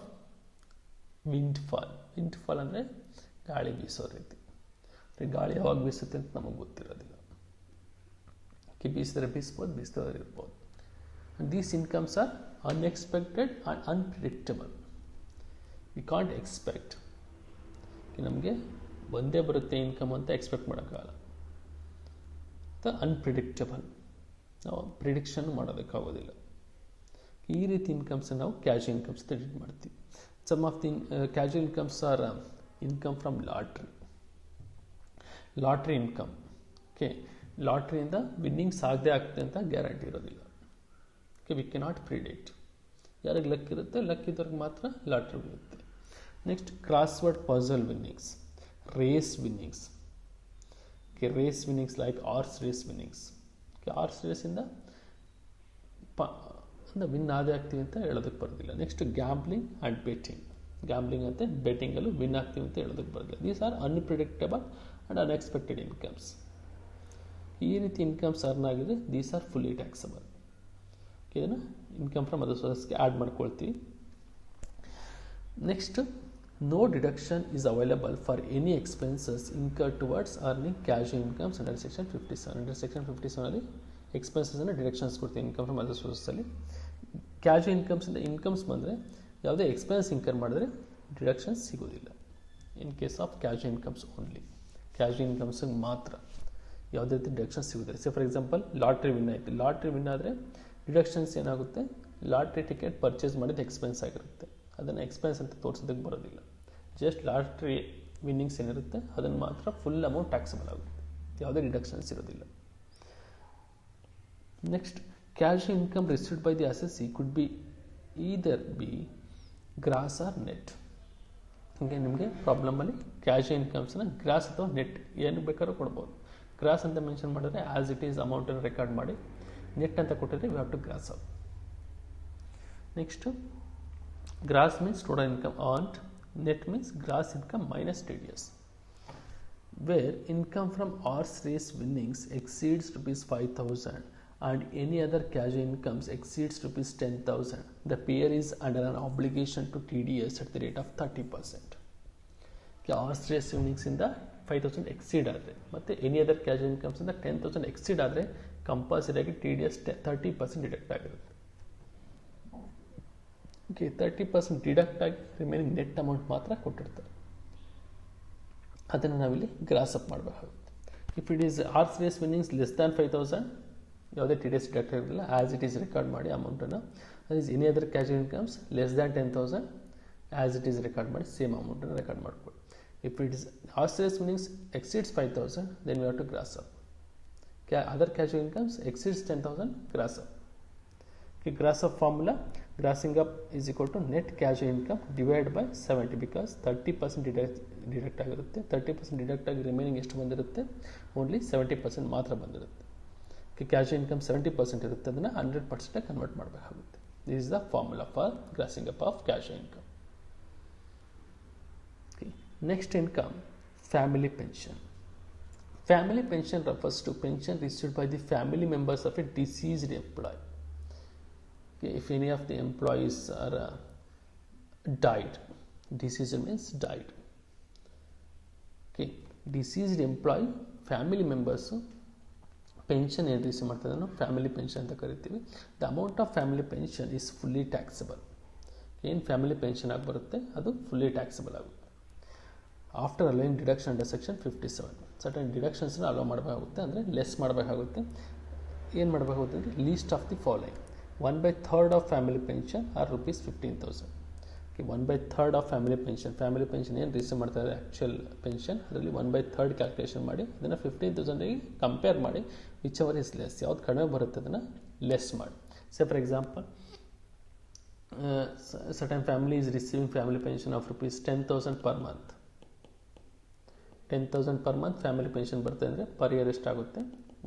windfall. Windfall ಅಂದರೆ ಗಾಳಿ ಬೀಸೋ ರೀತಿ. ಗಾಳಿ ಯಾವಾಗ ಬೀಸುತ್ತೆ ಅಂತ ನಮಗೆ ಗೊತ್ತಿರೋದಿಲ್ಲ. ಬೀಸಿದ್ರೆ ಬೀಸ್ಬೋದು, ಬೀಸಿದ್ರೆ ಇರ್ಬೋದು. And these incomes are unexpected and unpredictable. We can't expect. ನಮಗೆ ಒಂದೇ ಬರುತ್ತೆ ಇನ್ಕಮ್ ಅಂತ ಎಕ್ಸ್ಪೆಕ್ಟ್ ಮಾಡೋಕ್ಕಾಗಲ್ಲ. ಅನ್ಪ್ರಿಡಿಕ್ಟಬಲ್, ನಾವು ಪ್ರಿಡಿಕ್ಷನ್ ಮಾಡೋದಕ್ಕಾಗೋದಿಲ್ಲ. ಈ ರೀತಿ ಇನ್ಕಮ್ಸ್ ನಾವು ಕ್ಯಾಶುಯಲ್ ಇನ್ಕಮ್ಸ್ ಟ್ರೀಟ್ ಮಾಡ್ತೀವಿ. Some of the casual incomes are income from lottery income. Okay, ಲಾಟ್ರಿಯಿಂದ ವಿನ್ನಿಂಗ್ಸ್ ಆಗದೆ ಆಗ್ತದೆ ಅಂತ ಗ್ಯಾರಂಟಿ ಇರೋದಿಲ್ಲ. Okay, we cannot predict. ಯಾರಿಗೆ ಲಕ್ ಇರುತ್ತೆ, ಲಕ್ ಇದ್ದವ್ರಿಗೆ ಮಾತ್ರ ಲಾಟ್ರಿ ಬೀಳುತ್ತೆ. Next crossword puzzle winnings, race winnings. Okay, race winnings like horse race winnings. Okay, horse ರೇಸಿಂದ ವಿನ್ ಆದೇ ಆಗ್ತೀವಿ ಅಂತ ಹೇಳೋದಕ್ಕೆ ಬರೋದಿಲ್ಲ. Next gambling and betting. Gambling ಮತ್ತು ಬೆಟ್ಟಿಂಗಲ್ಲೂ ವಿನ್ ಆಗ್ತೀವಿ ಅಂತ ಹೇಳೋದಕ್ಕೆ ಬರೋದಿಲ್ಲ. These are unpredictable and unexpected incomes. ಈ ರೀತಿ ಇನ್ಕಮ್ಸ್ ಅರ್ನ್ ಆಗಿದ್ರೆ ದೀಸ್ ಆರ್ ಫುಲ್ಲಿ ಟ್ಯಾಕ್ಸಬಲ್. ಇದನ್ನು ಇನ್ಕಮ್ ಫ್ರಮ್ ಅದರ್ ಸೋರ್ಸ್ಗೆ ಆ್ಯಡ್ ಮಾಡ್ಕೊಳ್ತೀವಿ. Next, no deduction is available for any expenses incurred towards earning casual incomes under section 57. Under section 57 ಎಕ್ಸ್ಪೆನ್ಸಸ್ನ deductions ಕೊಡ್ತೀವಿ income from other ಸೋರ್ಸಲ್ಲಿ. Casual ಇನ್ಕಮ್ಸಿಂದ incomes ಬಂದರೆ ಯಾವುದೇ expense incur ಮಾಡಿದ್ರೆ ಡಿಡಕ್ಷನ್ಸ್ ಸಿಗೋದಿಲ್ಲ. In case of casual incomes only, casual ಇನ್ಕಮ್ಸಿಗೆ ಮಾತ್ರ ಯಾವುದೇ ರೀತಿ ಡಿಡಕ್ಷನ್ಸ್ ಸಿಗೋದಿಲ್ಲ. ಸೇ ಫಾರ್ ಎಕ್ಸಾಂಪಲ್ ಲಾಟ್ರಿ ವಿನ್ ಆಯಿತು, ಲಾಟ್ರಿ ವಿನ್ ಆದರೆ ಡಿಡಕ್ಷನ್ಸ್ ಏನಾಗುತ್ತೆ, ಲಾಟ್ರಿ ಟಿಕೆಟ್ ಪರ್ಚೇಸ್ ಮಾಡಿದ ಎಕ್ಸ್ಪೆನ್ಸ್ ಆಗಿರುತ್ತೆ, ಅದನ್ನು ಎಕ್ಸ್ಪೆನ್ಸ್ ಅಂತ ತೋರಿಸೋದಕ್ಕೆ ಬರೋದಿಲ್ಲ. ಜಸ್ಟ್ ಲಾಟ್ರಿ ವಿನ್ನಿಂಗ್ಸ್ ಏನಿರುತ್ತೆ ಅದನ್ನು ಮಾತ್ರ ಫುಲ್ ಅಮೌಂಟ್ ಟ್ಯಾಕ್ಸಬಲ್ ಆಗುತ್ತೆ, ಯಾವುದೇ ಡಿಡಕ್ಷನ್ಸ್ ಇರೋದಿಲ್ಲ. Next, casual income received by the assessee could be either be gross or net. ಹೀಗೆ ನಿಮಗೆ ಪ್ರಾಬ್ಲಮಲ್ಲಿ ಕ್ಯಾಶುಯಲ್ ಇನ್ಕಮ್ಸ್ನ ಗ್ರಾಸ್ ಅಥವಾ ನೆಟ್ ಏನು ಬೇಕಾದ್ರೂ ಕೊಡ್ಬೋದು. ಗ್ರಾಸ್ ಅಂತ ಮೆನ್ಷನ್ ಮಾಡಿದ್ರೆ ಆ್ಯಸ್ ಇಟ್ ಈಸ್ ಅಮೌಂಟನ್ನು ರೆಕಾರ್ಡ್ ಮಾಡಿ, ನೆಟ್ ಅಂತ ಕೊಟ್ಟಿದ್ರೆ we have to gross up. Next, gross means total income earned, net means gross income minus TDS. Where income from horse race winnings exceeds ₹5,000 and any other casual incomes exceeds ₹10,000, the payer is under an obligation to TDS at the rate of 30%. Horse race ವಿನ್ನಿಂಗ್ಸಿಂದ 5,000 exceed ಆದರೆ ಮತ್ತು any other casual ಇನ್ಕಮ್ಸಿಂದ 10,000 exceed ಆದರೆ ಕಂಪಲ್ಸರಿಯಾಗಿ TDS 30% deduct ಆಗಿರುತ್ತೆ. Okay, 30% deduct ಆಗಿ remaining net amount ಮಾತ್ರ ಕೊಟ್ಟಿರ್ತಾರೆ. ಅದನ್ನು ನಾವಿಲ್ಲಿ ಗ್ರಾಸ್ ಅಪ್ ಮಾಡಬೇಕಾಗುತ್ತೆ. If it is horse race winnings less than 5,000 ಯಾವುದೇ TDS ಡಿಡಕ್ಟ್ ಆಗಿರಲಿಲ್ಲ, ಆ್ಯಸ್ ಇಟ್ ಈಸ್ ರೆಕಾರ್ಡ್ ಮಾಡಿ ಅಮೌಂಟನ್ನು. ಅದು is any other casual incomes less than 10,000 as it is record ಮಾಡಿ ಸೇಮ್ ಅಮೌಂಟನ್ನು ರೆಕಾರ್ಡ್ ಮಾಡ್ಕೊಳ್ಳಿ. If it is horse race winnings exceeds 5,000, then we have to gross up. Other casual incomes exceeds 10,000, gross up. Okay, gross up formula, grossing up is equal to net casual income divided by 70, because 30% deduct ಆಗಿರುತ್ತೆ. 30% deduct ಆಗಿ remaining ಎಷ್ಟು ಬಂದಿರುತ್ತೆ, only 70% ಮಾತ್ರ ಬಂದಿರುತ್ತೆ. Okay, casual income 70% ಇರುತ್ತೆ, ಅದನ್ನು 100% convert ಮಾಡಬೇಕಾಗುತ್ತೆ. This is the formula for grossing up of casual income. Next income, family pension. Family pension refers to pension received by the family members of a deceased employee. Okay, if any of the employees are died, deceased means died. Okay, deceased employee family members pension ಏನು receive ಮಾಡ್ತಾರೆ ಅದನ್ನು family pension ಅಂತ ಕರಿತೀವಿ. The amount of family pension is fully taxable. ಏನು family pension ಆಗಿ ಬರುತ್ತೆ ಅದು fully taxable ಆಗುತ್ತೆ. After allowing deduction under section 57, certain ಡಿಡಕ್ಷನ್ಸ್ನ ಅಲೋ ಮಾಡಬೇಕಾಗುತ್ತೆ, ಅಂದರೆ ಲೆಸ್ ಮಾಡಬೇಕಾಗುತ್ತೆ. ಏನು ಮಾಡಬೇಕು ಅಂತಂದರೆ least of the following 1/3 of family pension or rupees 15,000. Okay, 1/3 of family pension ಏನು ರಿಸೀವ್ ಮಾಡ್ತಾರೆ ಆ್ಯಕ್ಚುಯಲ್ ಪೆನ್ಷನ್, ಅದರಲ್ಲಿ 1/3 ಕ್ಯಾಲ್ಕುಲೇಷನ್ ಮಾಡಿ ಅದನ್ನು 15,000ಗೆ ಕಂಪೇರ್ ಮಾಡಿ ವಿಚ್ ಅವರ್ ಇಸ್ ಲೆಸ್, ಯಾವ್ದು ಕಡಿಮೆ ಬರುತ್ತೆ ಅದನ್ನು ಲೆಸ್ ಮಾಡಿ. Say for example certain family is receiving family pension of rupees 10,000 per month. 10,000 per month family pension ಬರ್ತದೆ ಅಂದರೆ ಪರ್ ಇಯರ್ ಎಷ್ಟಾಗುತ್ತೆ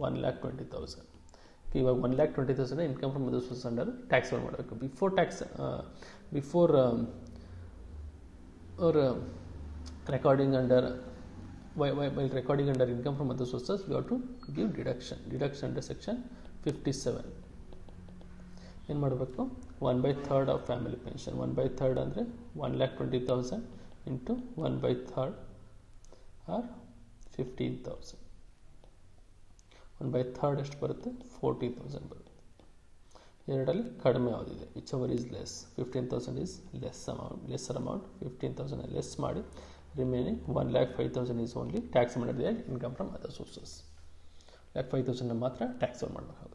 1,20,000. ಇವಾಗ 1,20,000 income from other sources under taxable ಮಾಡಬೇಕು. Before recording under while recording under income from other sources we have to give deduction under section 57. ಏನು ಮಾಡಬೇಕು 1/3 of family pension 1/3 ಅಂದರೆ 1,20,000 into 1/3 R 15,000. 1/3 ಎಷ್ಟು ಬರುತ್ತೆ 40,000 ಬರುತ್ತೆ. ಎರಡರಲ್ಲಿ ಕಡಿಮೆ ಯಾವುದಿದೆ which ever is less. 15,000 is lesser amount 15,000 less ಮಾಡಿ ರಿಮೈನಿಂಗ್ 1,05,000 ಈಸ್ ಓನ್ಲಿ ಟ್ಯಾಕ್ಸ್ ಮಾಡಿದ್ರೆ ಇನ್ಕಮ್ ಫ್ರಮ್ ಅದರ್ ಸೋರ್ಸಸ್. 1,05,000 ಮಾತ್ರ ಟ್ಯಾಕ್ಸ್ ಮಾಡಬೇಕಾಗುತ್ತೆ.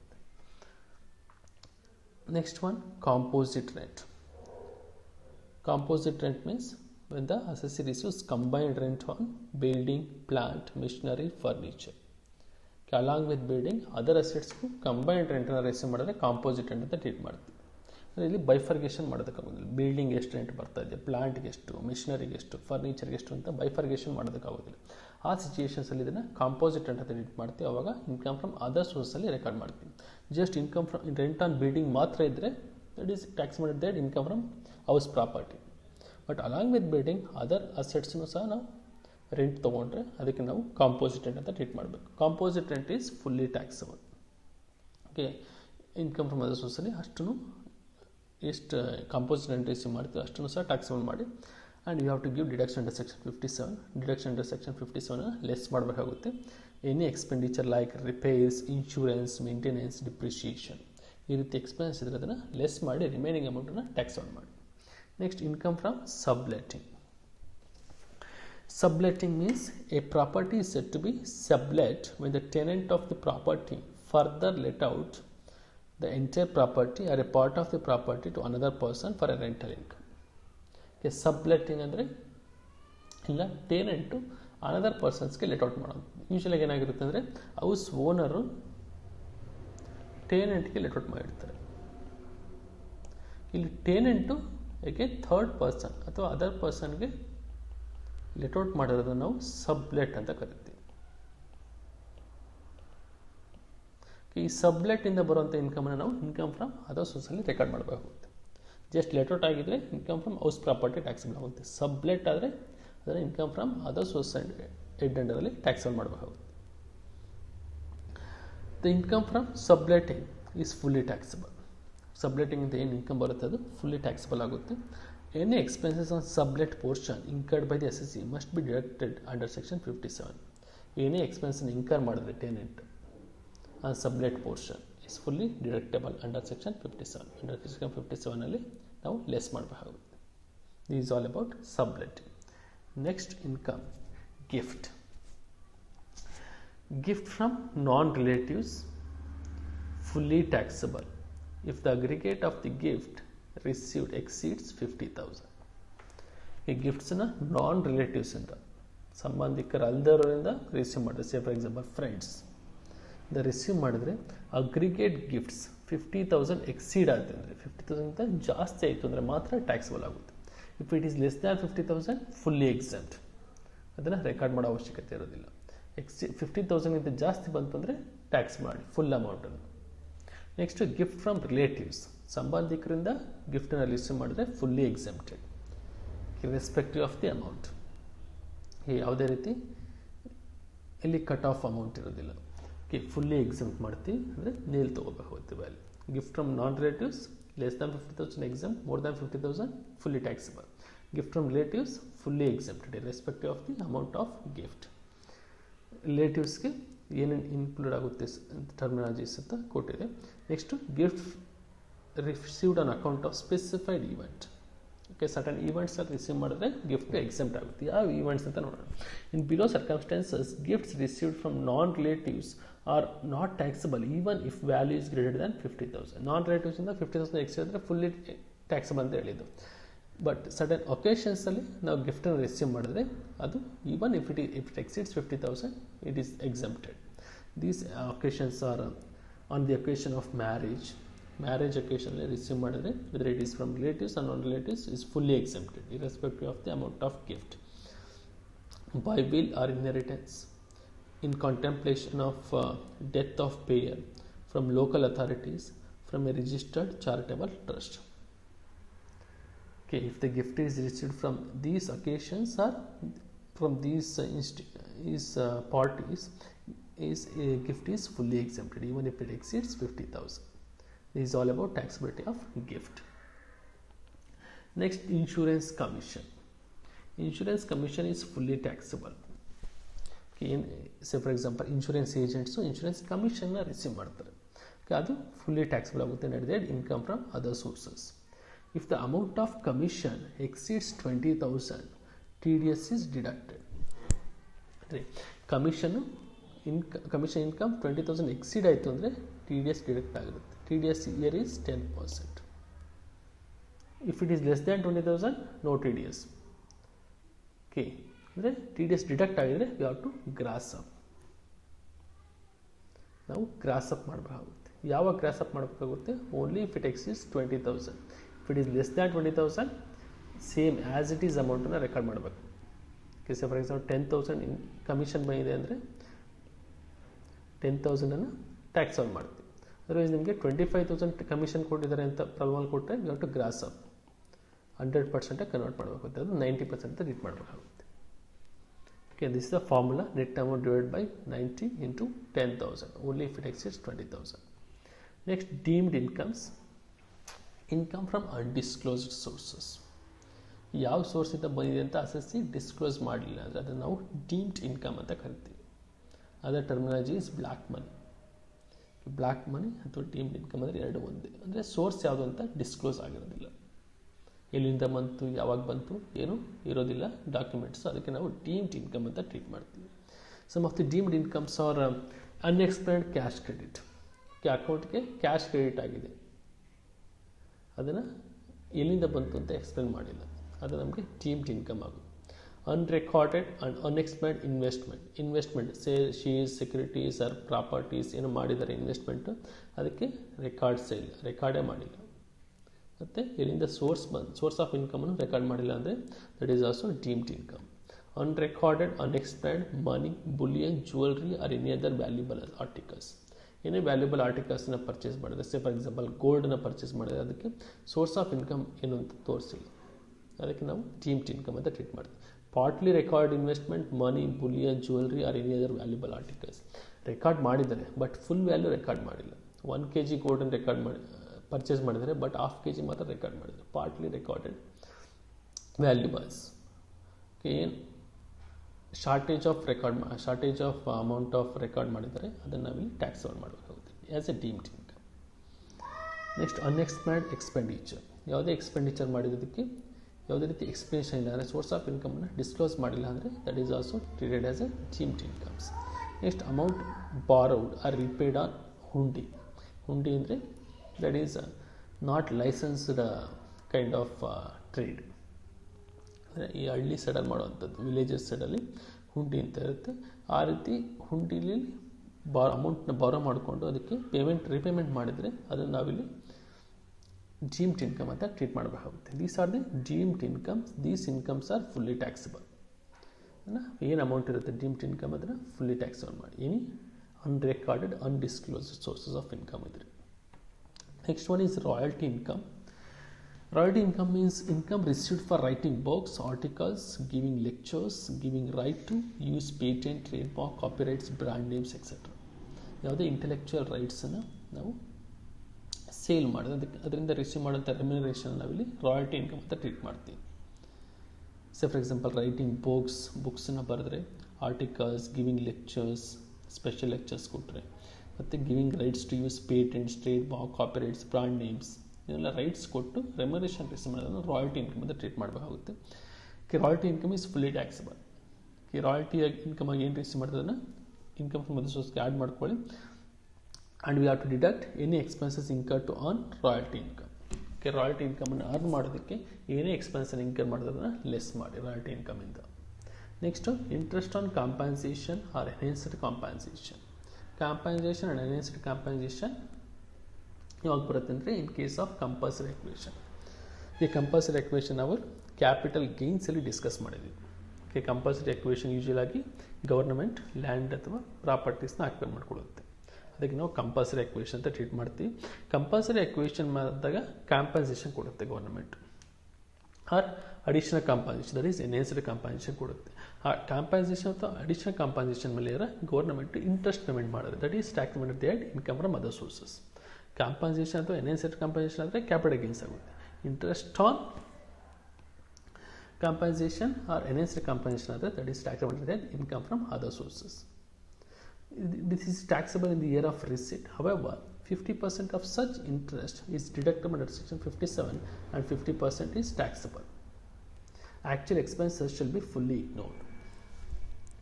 Next one composite rent. Composite rent means when the assessee receives combined rent on building, plant, machinery, furniture. Along with building, other assets combined rent receive ಮಾಡಿದ್ರೆ composite rent ಅಂತ treat ಮಾಡ್ತೀವಿ. ಇಲ್ಲಿ bifurcation ಮಾಡೋದಕ್ಕಾಗೋದಿಲ್ಲ. Building ಎಷ್ಟು rent ಬರ್ತಾ ಇದೆ, ಪ್ಲಾಂಟ್ಗೆ ಎಷ್ಟು, ಮಿಷನರಿಗೆ ಎಷ್ಟು, ಫರ್ನಿಚರ್ಗೆ ಎಷ್ಟು ಅಂತ ಬೈಫರ್ಗೇಷನ್ ಮಾಡೋದಕ್ಕಾಗೋದಿಲ್ಲ. ಆ ಸಿಚುಯೇಷನ್ಸಲ್ಲಿ ಇದನ್ನು ಕಾಂಪೋಸಿಟ್ ರೆಂಟ್ ಅಂತ ಟ್ರೀಟ್ ಮಾಡ್ತೀವಿ. ಅವಾಗ ಇನ್ಕಮ್ ಫ್ರಮ್ ಅದರ್ ಸೋರ್ಸಲ್ಲಿ ರೆಕಾರ್ಡ್ ಮಾಡ್ತೀವಿ. Just income from rent on building ಮಾತ್ರ ಇದ್ದರೆ ದಟ್ ಈಸ್ ಟ್ಯಾಕ್ಸ್ ಮಾಡಿದ್ರೆ income from house property. But along with building other ಅಸೆಟ್ಸ್ನು ಸಹ ನಾವು ರೆಂಟ್ ತೊಗೊಂಡ್ರೆ ಅದಕ್ಕೆ ನಾವು ಕಾಂಪೋಸಿಟ್ ರೆಂಟ್ ಅಂತ ಟ್ರೀಟ್ ಮಾಡಬೇಕು. Composite rent is fully taxable. Okay, income from other ಸೋರ್ಸಲ್ಲಿ ಅಷ್ಟನ್ನು ಎಷ್ಟು ಕಾಂಪೋಸಿಟ್ ರೆಂಟ್ ರಿಸೀವ್ ಮಾಡ್ತೀವಿ ಅಷ್ಟನ್ನು ಸಹ ಟ್ಯಾಕ್ಸಬಲ್ ಮಾಡಿ and you have to give deduction under section 57. Deduction under section 57 less ಮಾಡಬೇಕಾಗುತ್ತೆ. Any expenditure like repairs, insurance, maintenance, depreciation ಈ ರೀತಿ ಎಕ್ಸ್ಪೆನ್ಸ್ ಇದ್ದರೆ ಅದನ್ನು ಲೆಸ್ ಮಾಡಿ ರಿಮೈನಿಂಗ್ ಅಮೌಂಟನ್ನು ಟ್ಯಾಕ್ಸಬಲ್ ಮಾಡಿ. Next income from subletting. Subletting means a property is said to be sublet when the tenant of the property further let out the entire property or a part of the property to another person for a rental income. Okay, subletting ಅಂದರೆ ಇಲ್ಲ tenant another ಪರ್ಸನ್ಸ್ಗೆ let out ಮಾಡೋದು. ಯೂಶಲಾಗಿ ಏನಾಗಿರುತ್ತೆ ಅಂದರೆ house owner ಟೆನೆಂಟ್ಗೆ let out ಮಾಡಿರ್ತಾರೆ. ಇಲ್ಲಿ ಟೆನೆಂಟು ಏಕೆ ಥರ್ಡ್ ಪರ್ಸನ್ ಅಥವಾ ಅದರ್ ಪರ್ಸನ್ಗೆ ಲೆಟ್ ಔಟ್ ಮಾಡಿರೋದನ್ನು ನಾವು ಸಬ್ಲೆಟ್ ಅಂತ ಕರಿತೀವಿ. ಈ ಸಬ್ಲೆಟ್ಟಿಂದ ಬರುವಂಥ ಇನ್ಕಮನ್ನು ನಾವು ಇನ್ಕಮ್ ಫ್ರಮ್ ಅದರ್ ಸೋರ್ಸಲ್ಲಿ ರೆಕಾರ್ಡ್ ಮಾಡಬೇಕಾಗುತ್ತೆ. ಜಸ್ಟ್ ಲೆಟ್ ಔಟ್ ಆಗಿದ್ದರೆ income from house property taxable ಆಗುತ್ತೆ. ಸಬ್ಲೆಟ್ ಆದರೆ ಅದರ income from other source head ಅಂಡರಲ್ಲಿ ಟ್ಯಾಕ್ಸಬಲ್ ಮಾಡಬೇಕಾಗುತ್ತೆ. The income from subletting is fully taxable. Subletting ಅಂತ ಏನು ಇನ್ಕಮ್ ಬರುತ್ತೆ ಅದು ಫುಲ್ಲಿ ಟ್ಯಾಕ್ಸಬಲ್ ಆಗುತ್ತೆ. Any expenses on sublet portion incurred by the assessee must be deducted under section 57. Any expense incur ಮಾಡಿದ್ರೆ tenant on sublet portion is fully deductible under section 57. Under section 57 ಅಲ್ಲಿ ನಾವು less ಮಾಡಬೇಕಾಗುತ್ತೆ. This is all about subletting. Next income, gift. Gift from non-relatives fully taxable if the aggregate of the gift received exceeds 50,000. ಈ ಗಿಫ್ಟ್ಸನ್ನ ನಾನ್ ರಿಲೇಟಿವ್ಸಿಂದ ಸಂಬಂಧಿಕರು ಅಲ್ದವರಿಂದ receive ಮಾಡಿದ್ರೆ, ಸೇ for example friends ಇಂದ receive ಮಾಡಿದ್ರೆ aggregate gifts 50,000 exceed ಆಗುತ್ತೆ ಅಂದರೆ 50,000 ಜಾಸ್ತಿ ಆಯಿತು ಅಂದರೆ ಮಾತ್ರ ಟ್ಯಾಕ್ಸಬಲ್ ಆಗುತ್ತೆ. If it is less than 50,000 fully exempt, ಅದನ್ನು ರೆಕಾರ್ಡ್ ಮಾಡೋ ಅವಶ್ಯಕತೆ ಇರೋದಿಲ್ಲ. 50,000 ಜಾಸ್ತಿ ಬಂತು ಅಂದರೆ ಟ್ಯಾಕ್ಸ್ ಮಾಡಿ ಫುಲ್ ಅಮೌಂಟನ್ನು. ನೆಕ್ಸ್ಟ್ ಗಿಫ್ಟ್ ಫ್ರಮ್ ರಿಲೇಟಿವ್ಸ್, ಸಂಬಂಧಿಕರಿಂದ ಗಿಫ್ಟನ್ನು ರಿಸೀವ್ ಮಾಡಿದ್ರೆ fully exempted irrespective of the amount. ಯಾವುದೇ ರೀತಿ ಇಲ್ಲಿ ಕಟ್ ಆಫ್ ಅಮೌಂಟ್ ಇರೋದಿಲ್ಲ. ಫುಲ್ಲಿ ಎಕ್ಸೆಂಪ್ಟ್ ಮಾಡ್ತೀವಿ ಅಂದರೆ ನೇಲ್ ತೊಗೋಬೇಕಾಗುತ್ತೆ value. Gift from non relatives less than 50,000 exempt, more than 50,000 fully taxable. Gift from relatives fully exempted irrespective of the amount of gift. ರಿಲೇಟಿವ್ಸ್ಗೆ ಏನೇನು include ಆಗುತ್ತೆ ಟರ್ಮಿನಾಲಜೀಸ್ ಅಂತ ಕೊಟ್ಟಿದೆ. Next gift received on account of specified event. Okay, certain events ಅಲ್ಲಿ receive ಮಾಡಿದ್ರೆ gift exempt ಆಗುತ್ತೆ. ಯಾವ events ಅಂತ ನೋಡೋಣ. In below circumstances gifts received from non relatives are not taxable even if value is greater than 50,000. Non ರಿಲೇಟಿವ್ಸಿಂದ 50,000 extra ಇದ್ದರೆ fully taxable ಅಂತ ಹೇಳಿದ್ದು. ಬಟ್ ಸಡನ್ ಒಕೇಶನ್ಸಲ್ಲಿ ನಾವು ಗಿಫ್ಟನ್ನು ರಿಸೀವ್ ಮಾಡಿದ್ರೆ ಅದು even if it exceeds 50,000 it is exempted. These occasions are on the occasion of marriage ಒಕೇಶನಲ್ಲಿ receive ಮಾಡಿದ್ರೆ whether it is from relatives or non relatives is fully exempted irrespective of the amount of gift. By will or inheritance, in contemplation of death of payer, from local authorities, from a registered charitable trust. Okay, if the gift is received from these occasions or from these parties, a gift is fully exempted even if it exceeds 50,000. This is all about taxability of gift. Next, insurance commission. Insurance commission is fully taxable. Okay, say for example insurance agents insurance commission na receive ಮಾಡ್ತಾರೆ. Okay, ಅದು fully taxable ಆಗುತ್ತೆ ನಡೆದ income from other sources. If the amount of commission exceeds 20,000, TDS is deducted. Commission income 20,000 exceed ಆಯಿತು ಅಂದರೆ TDS deduct ಆಗಿರುತ್ತೆ. TDS here is 10%. If it is less than 20,000, no TDS. Okay, ಅಂದರೆ TDS deduct ಆಗಿದ್ರೆ you have to gross up. ನಾವು gross up ಮಾಡಬೇಕಾಗುತ್ತೆ. ಯಾವಾಗ gross up ಮಾಡಬೇಕಾಗುತ್ತೆ? Only if it exceeds 20,000. If it is less than 20,000 same as it is ಅಮೌಂಟನ್ನು record ಮಾಡಬೇಕು. Okay, so for example 10,000 commission ಬಂದಿದೆ ಅಂದರೆ 10,000 ಟ್ಯಾಕ್ಸ್ ಆನ್ ಮಾಡ್ತೀವಿ. ಅದರ್ವೈಸ್ ನಿಮಗೆ 25,000 ಕಮಿಷನ್ ಕೊಟ್ಟಿದ್ದಾರೆ ಅಂತ ಪ್ರಾಬ್ಲಮ್ ಕೊಟ್ಟರೆ you have to gross up 100% convert ಮಾಡಬೇಕಾಗುತ್ತೆ. ಅದು 90% ರೀಟ್ ಮಾಡಬೇಕಾಗುತ್ತೆ. Okay, this is the formula: net amount divided by 90 into 10,000 only if it exceeds 20,000. Next, deemed incomes. Income from undisclosed sources. ಯಾವ ಸೋರ್ಸಿಂದ ಬಂದಿದೆ ಅಂತ ಅಸೆಸ್ಸಿ ಡಿಸ್ಕ್ಲೋಸ್ ಮಾಡಲಿಲ್ಲ ಅಂದರೆ ಅದನ್ನು ನಾವು ಡೀಮ್ಡ್ ಇನ್ಕಮ್ ಅಂತ ಕರಿತೀವಿ. ಅದರ terminology is black money. Black money ಅಥವಾ ಡೀಮ್ಡ್ ಇನ್ಕಮ್ ಅಂದರೆ ಎರಡು ಒಂದೇ. ಅಂದರೆ ಸೋರ್ಸ್ ಯಾವುದು ಅಂತ ಡಿಸ್ಕ್ಲೋಸ್ ಆಗಿರೋದಿಲ್ಲ, ಎಲ್ಲಿಂದ ಬಂತು, ಯಾವಾಗ ಬಂತು, ಏನು ಇರೋದಿಲ್ಲ ಡಾಕ್ಯುಮೆಂಟ್ಸ್. ಅದಕ್ಕೆ ನಾವು ಡೀಮ್ಡ್ ಇನ್ಕಮ್ ಅಂತ ಟ್ರೀಟ್ ಮಾಡ್ತೀವಿ. Some of the deemed incomes are unexplained cash credit. ಅಕೌಂಟ್ಗೆ ಕ್ಯಾಶ್ ಕ್ರೆಡಿಟ್ ಆಗಿದೆ, ಅದನ್ನು ಎಲ್ಲಿಂದ ಬಂತು ಅಂತ ಎಕ್ಸ್ಪ್ಲೈನ್ ಮಾಡಿಲ್ಲ, ಅದು ನಮಗೆ ಡೀಮ್ಡ್ ಇನ್ಕಮ್ ಆಗುತ್ತೆ. Unrecorded and unexplained investment shares, securities or properties ಏನೋ ಮಾಡಿದ್ದಾರೆ ಇನ್ವೆಸ್ಟ್ಮೆಂಟು, ಅದಕ್ಕೆ ರೆಕಾರ್ಡೇ ಮಾಡಿಲ್ಲ. ಮತ್ತು ಎಲ್ಲಿಂದ ಸೋರ್ಸ್ ಆಫ್ ಇನ್ಕಮನ್ನು ರೆಕಾರ್ಡ್ ಮಾಡಿಲ್ಲ ಅಂದರೆ that is also deemed income. ಅನ್ರೆಕಾರ್ಡೆಡ್ unexplained money, bullion, jewellery or any other valuable articles. ಏನೇ ವ್ಯಾಲ್ಯೂಬಲ್ ಆರ್ಟಿಕಲ್ಸ್ನ ಪರ್ಚೇಸ್ ಮಾಡಿದ್ರೆ, ಸೇ ಫಾರ್ ಎಕ್ಸಾಂಪಲ್ ಗೋಲ್ಡನ್ನ ಪರ್ಚೇಸ್ ಮಾಡಿದ್ರೆ ಅದಕ್ಕೆ ಸೋರ್ಸ್ ಆಫ್ ಇನ್ಕಮ್ ಏನು ಅಂತ ತೋರಿಸಿಲ್ಲ, ಅದಕ್ಕೆ ನಾವು ಡೀಮ್ಡ್ ಇನ್ಕಮ್ ಅಂತ ಟ್ರೀಟ್ ಮಾಡ್ತೀವಿ. Partly record investment, money, bullion, jewellery or any other valuable articles. Record ಮಾಡಿದ್ದಾರೆ ಬಟ್ ಫುಲ್ ವ್ಯಾಲ್ಯೂ ರೆಕಾರ್ಡ್ ಮಾಡಿಲ್ಲ. 1 kg ಗೋಲ್ಡನ್ನು ರೆಕಾರ್ಡ್ ಮಾಡಿ ಪರ್ಚೇಸ್ ಮಾಡಿದರೆ ಬಟ್ 1/2 kg ಮಾತ್ರ ರೆಕಾರ್ಡ್ ಮಾಡಿದ್ದಾರೆ. Partly recorded valuables. ಏನು shortage of amount of record ಮಾಡಿದರೆ ಅದನ್ನು ನಾವಿಲ್ಲಿ ಟ್ಯಾಕ್ಸ್ ಆನ್ ಮಾಡಬೇಕಾಗುತ್ತೆ as a deemed income. Next, unexplained expenditure. ಯಾವುದೇ ಎಕ್ಸ್ಪೆಂಡಿಚರ್ ಮಾಡಿರೋದಕ್ಕೆ ಯಾವುದೇ ರೀತಿ ಎಕ್ಸ್ಪ್ಲನೇಷನ್ ಇಲ್ಲ ಅಂದರೆ ಸೋರ್ಸ್ ಆಫ್ ಇನ್ಕಮನ್ನು ಡಿಸ್ಕ್ಲೋಸ್ ಮಾಡಿಲ್ಲ ಅಂದರೆ that is also treated as a deemed incomes. Next, amount borrowed or repaid on hundi. Hundi ಅಂದರೆ that is not licensed kind of trade. ಈ ಹಳ್ಳಿ ಸೈಡಲ್ಲಿ ಮಾಡುವಂಥದ್ದು, ವಿಲೇಜಸ್ ಸೈಡಲ್ಲಿ ಹುಂಡಿ ಅಂತ ಇರುತ್ತೆ. ಆ ರೀತಿ ಹುಂಡಿಲಿ ಅಮೌಂಟ್ನ ಬಾರೋ ಮಾಡಿಕೊಂಡು ಅದಕ್ಕೆ ರಿಪೇಮೆಂಟ್ ಮಾಡಿದರೆ ಅದನ್ನು ನಾವಿಲ್ಲಿ ಡೀಮ್ಡ್ ಇನ್ಕಮ್ ಅಂತ ಟ್ರೀಟ್ ಮಾಡಬೇಕಾಗುತ್ತೆ. These are the deemed incomes. These incomes are fully taxable. ಏನು ಅಮೌಂಟ್ ಇರುತ್ತೆ ಡೀಮ್ಡ್ ಇನ್ಕಮ್ ಅದನ್ನು ಫುಲ್ಲಿ ಟ್ಯಾಕ್ಸಬಲ್ ಮಾಡಿ, any ಅನ್ರೆಕಾರ್ಡೆಡ್ undisclosed sources of income ಇದ್ರೆ. Next one is royalty income. Royalty income means income received for writing books, articles, giving lectures, giving right to use patent, trademark, copyrights, brand names, etc. ಯಾವುದೇ intellectual ರೈಟ್ಸನ್ನು ನಾವು sale ಮಾಡೋದು, ಅದರಿಂದ receive ಮಾಡೋಂಥ remuneration ನಾವಿಲ್ಲಿ royalty income ಅಂತ treat ಮಾಡ್ತೀವಿ. Say for example writing ಬುಕ್ಸನ್ನು ಬರೆದ್ರೆ, articles, giving lectures, special lectures ಕೊಟ್ಟರೆ, ಮತ್ತು giving rights to use patents, trade mark, copyrights, brand names, ಇದೆಲ್ಲ ರೈಟ್ಸ್ ಕೊಟ್ಟು ರೆಮ್ಯುನರೇಷನ್ ರಿಸೀವ್ ಮಾಡೋದನ್ನು ರಾಯಲ್ಟಿ ಇನ್ಕಮ್ ಅಂತ ಟ್ರೀಟ್ ಮಾಡಬೇಕಾಗುತ್ತೆ. Royalty income is fully taxable. Royalty income ಆಗಿ ಏನು ರಿಸೀವ್ ಮಾಡ್ತದನ್ನು ಇನ್ಕಮ್ ಫ್ರಮ್ ಅದರ್ ಸೋರ್ಸ್ಗೆ ಆ್ಯಡ್ ಮಾಡ್ಕೊಳ್ಳಿ. And we have to deduct any expenses incur to on royalty income. Okay, royalty ಇನ್ಕಮನ್ನು earn ಮಾಡೋದಕ್ಕೆ ಏನೇ ಎಕ್ಸ್ಪೆನ್ಸನ್ನು ಇನ್ಕರ್ ಮಾಡೋದನ್ನು ಲೆಸ್ ಮಾಡಿ ರಾಯಲ್ಟಿ ಇನ್ಕಮಿಂದ. Next interest on compensation or enhanced compensation. Compensation and enhanced compensation ಯಾವಾಗ ಬರುತ್ತೆ ಅಂದರೆ in case of compulsory acquisition. ಈ ಕಂಪಲ್ಸರಿ ಎಕ್ವೇಷನ್ ನಾವು ಕ್ಯಾಪಿಟಲ್ ಗೇನ್ಸಲ್ಲಿ ಡಿಸ್ಕಸ್ ಮಾಡಿದ್ವಿ. ಓಕೆ, ಕಂಪಲ್ಸರಿ ಎಕ್ವೇಷನ್ ಯೂಶುವಲ್ ಆಗಿ ಗವರ್ನಮೆಂಟ್ ಲ್ಯಾಂಡ್ ಅಥವಾ ಪ್ರಾಪರ್ಟೀಸ್ನ ಆಕ್ವೈರ್ ಮಾಡಿಕೊಡುತ್ತೆ. ಅದಕ್ಕೆ ನಾವು ಕಂಪಲ್ಸರಿ ಎಕ್ವೇಷನ್ ಅಂತ ಟ್ರೀಟ್ ಮಾಡ್ತೀವಿ. ಕಂಪಲ್ಸರಿ ಎಕ್ವೇಷನ್ ಮಾಡಿದಾಗ ಕಾಂಪನ್ಸೇಷನ್ ಕೊಡುತ್ತೆ government, or additional compensation that is enhanced compensation ಕೊಡುತ್ತೆ. ಆ ಕಾಂಪನ್ಸೇಷನ್ ಅಥವಾ ಅಡಿಷನಲ್ ಕಾಂಪನ್ಸೇಷನ್ ಮೇಲೆ ಗವರ್ನಮೆಂಟ್ ಇಂಟ್ರೆಸ್ಟ್ ಪೇಮೆಂಟ್ ಮಾಡೋದು, that is tax payment that income from other sources. Compensation ಅಥವಾ ಎನ್ಹೆನ್ಸ್ಡ್ ಕಾಂಪನ್ಸೇಷನ್ ಆದರೆ ಕ್ಯಾಪಿಟಲ್ ಗೇನ್ಸ್ ಆಗುತ್ತೆ. Interest on compensation or enhanced compensation ಆದರೆ that is tax payment that income from other sources. This is taxable in the year of receipt. However, 50% of such interest is deductible under section 57 and 50% is taxable. Actual expenses shall be fully ignored.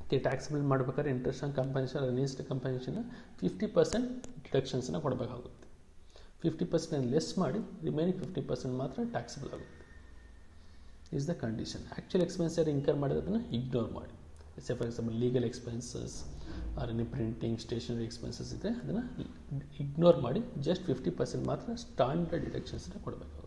Okay, taxable ಮಾಡಬೇಕಾದ್ರೆ interest on compensation enhanced compensation 50% ಡಿಡಕ್ಷನ್ಸ್ನ ಕೊಡಬೇಕಾಗುತ್ತೆ. 50% less ಮಾಡಿ remaining 50% ಮಾತ್ರ taxable ಆಗುತ್ತೆ. Is the condition. Actual expense ಯಾರು incur ಮಾಡೋದನ್ನು ignore ಮಾಡಿ. Say for example legal expenses or any printing stationery expenses ಇದೆ, ಅದನ್ನು ಇಗ್ನೋರ್ ಮಾಡಿ ಜಸ್ಟ್ 50% ಮಾತ್ರ ಸ್ಟ್ಯಾಂಡರ್ಡ್ ಡಿಡಕ್ಷನ್ಸ್ನ ಕೊಡಬೇಕಾಗುತ್ತೆ.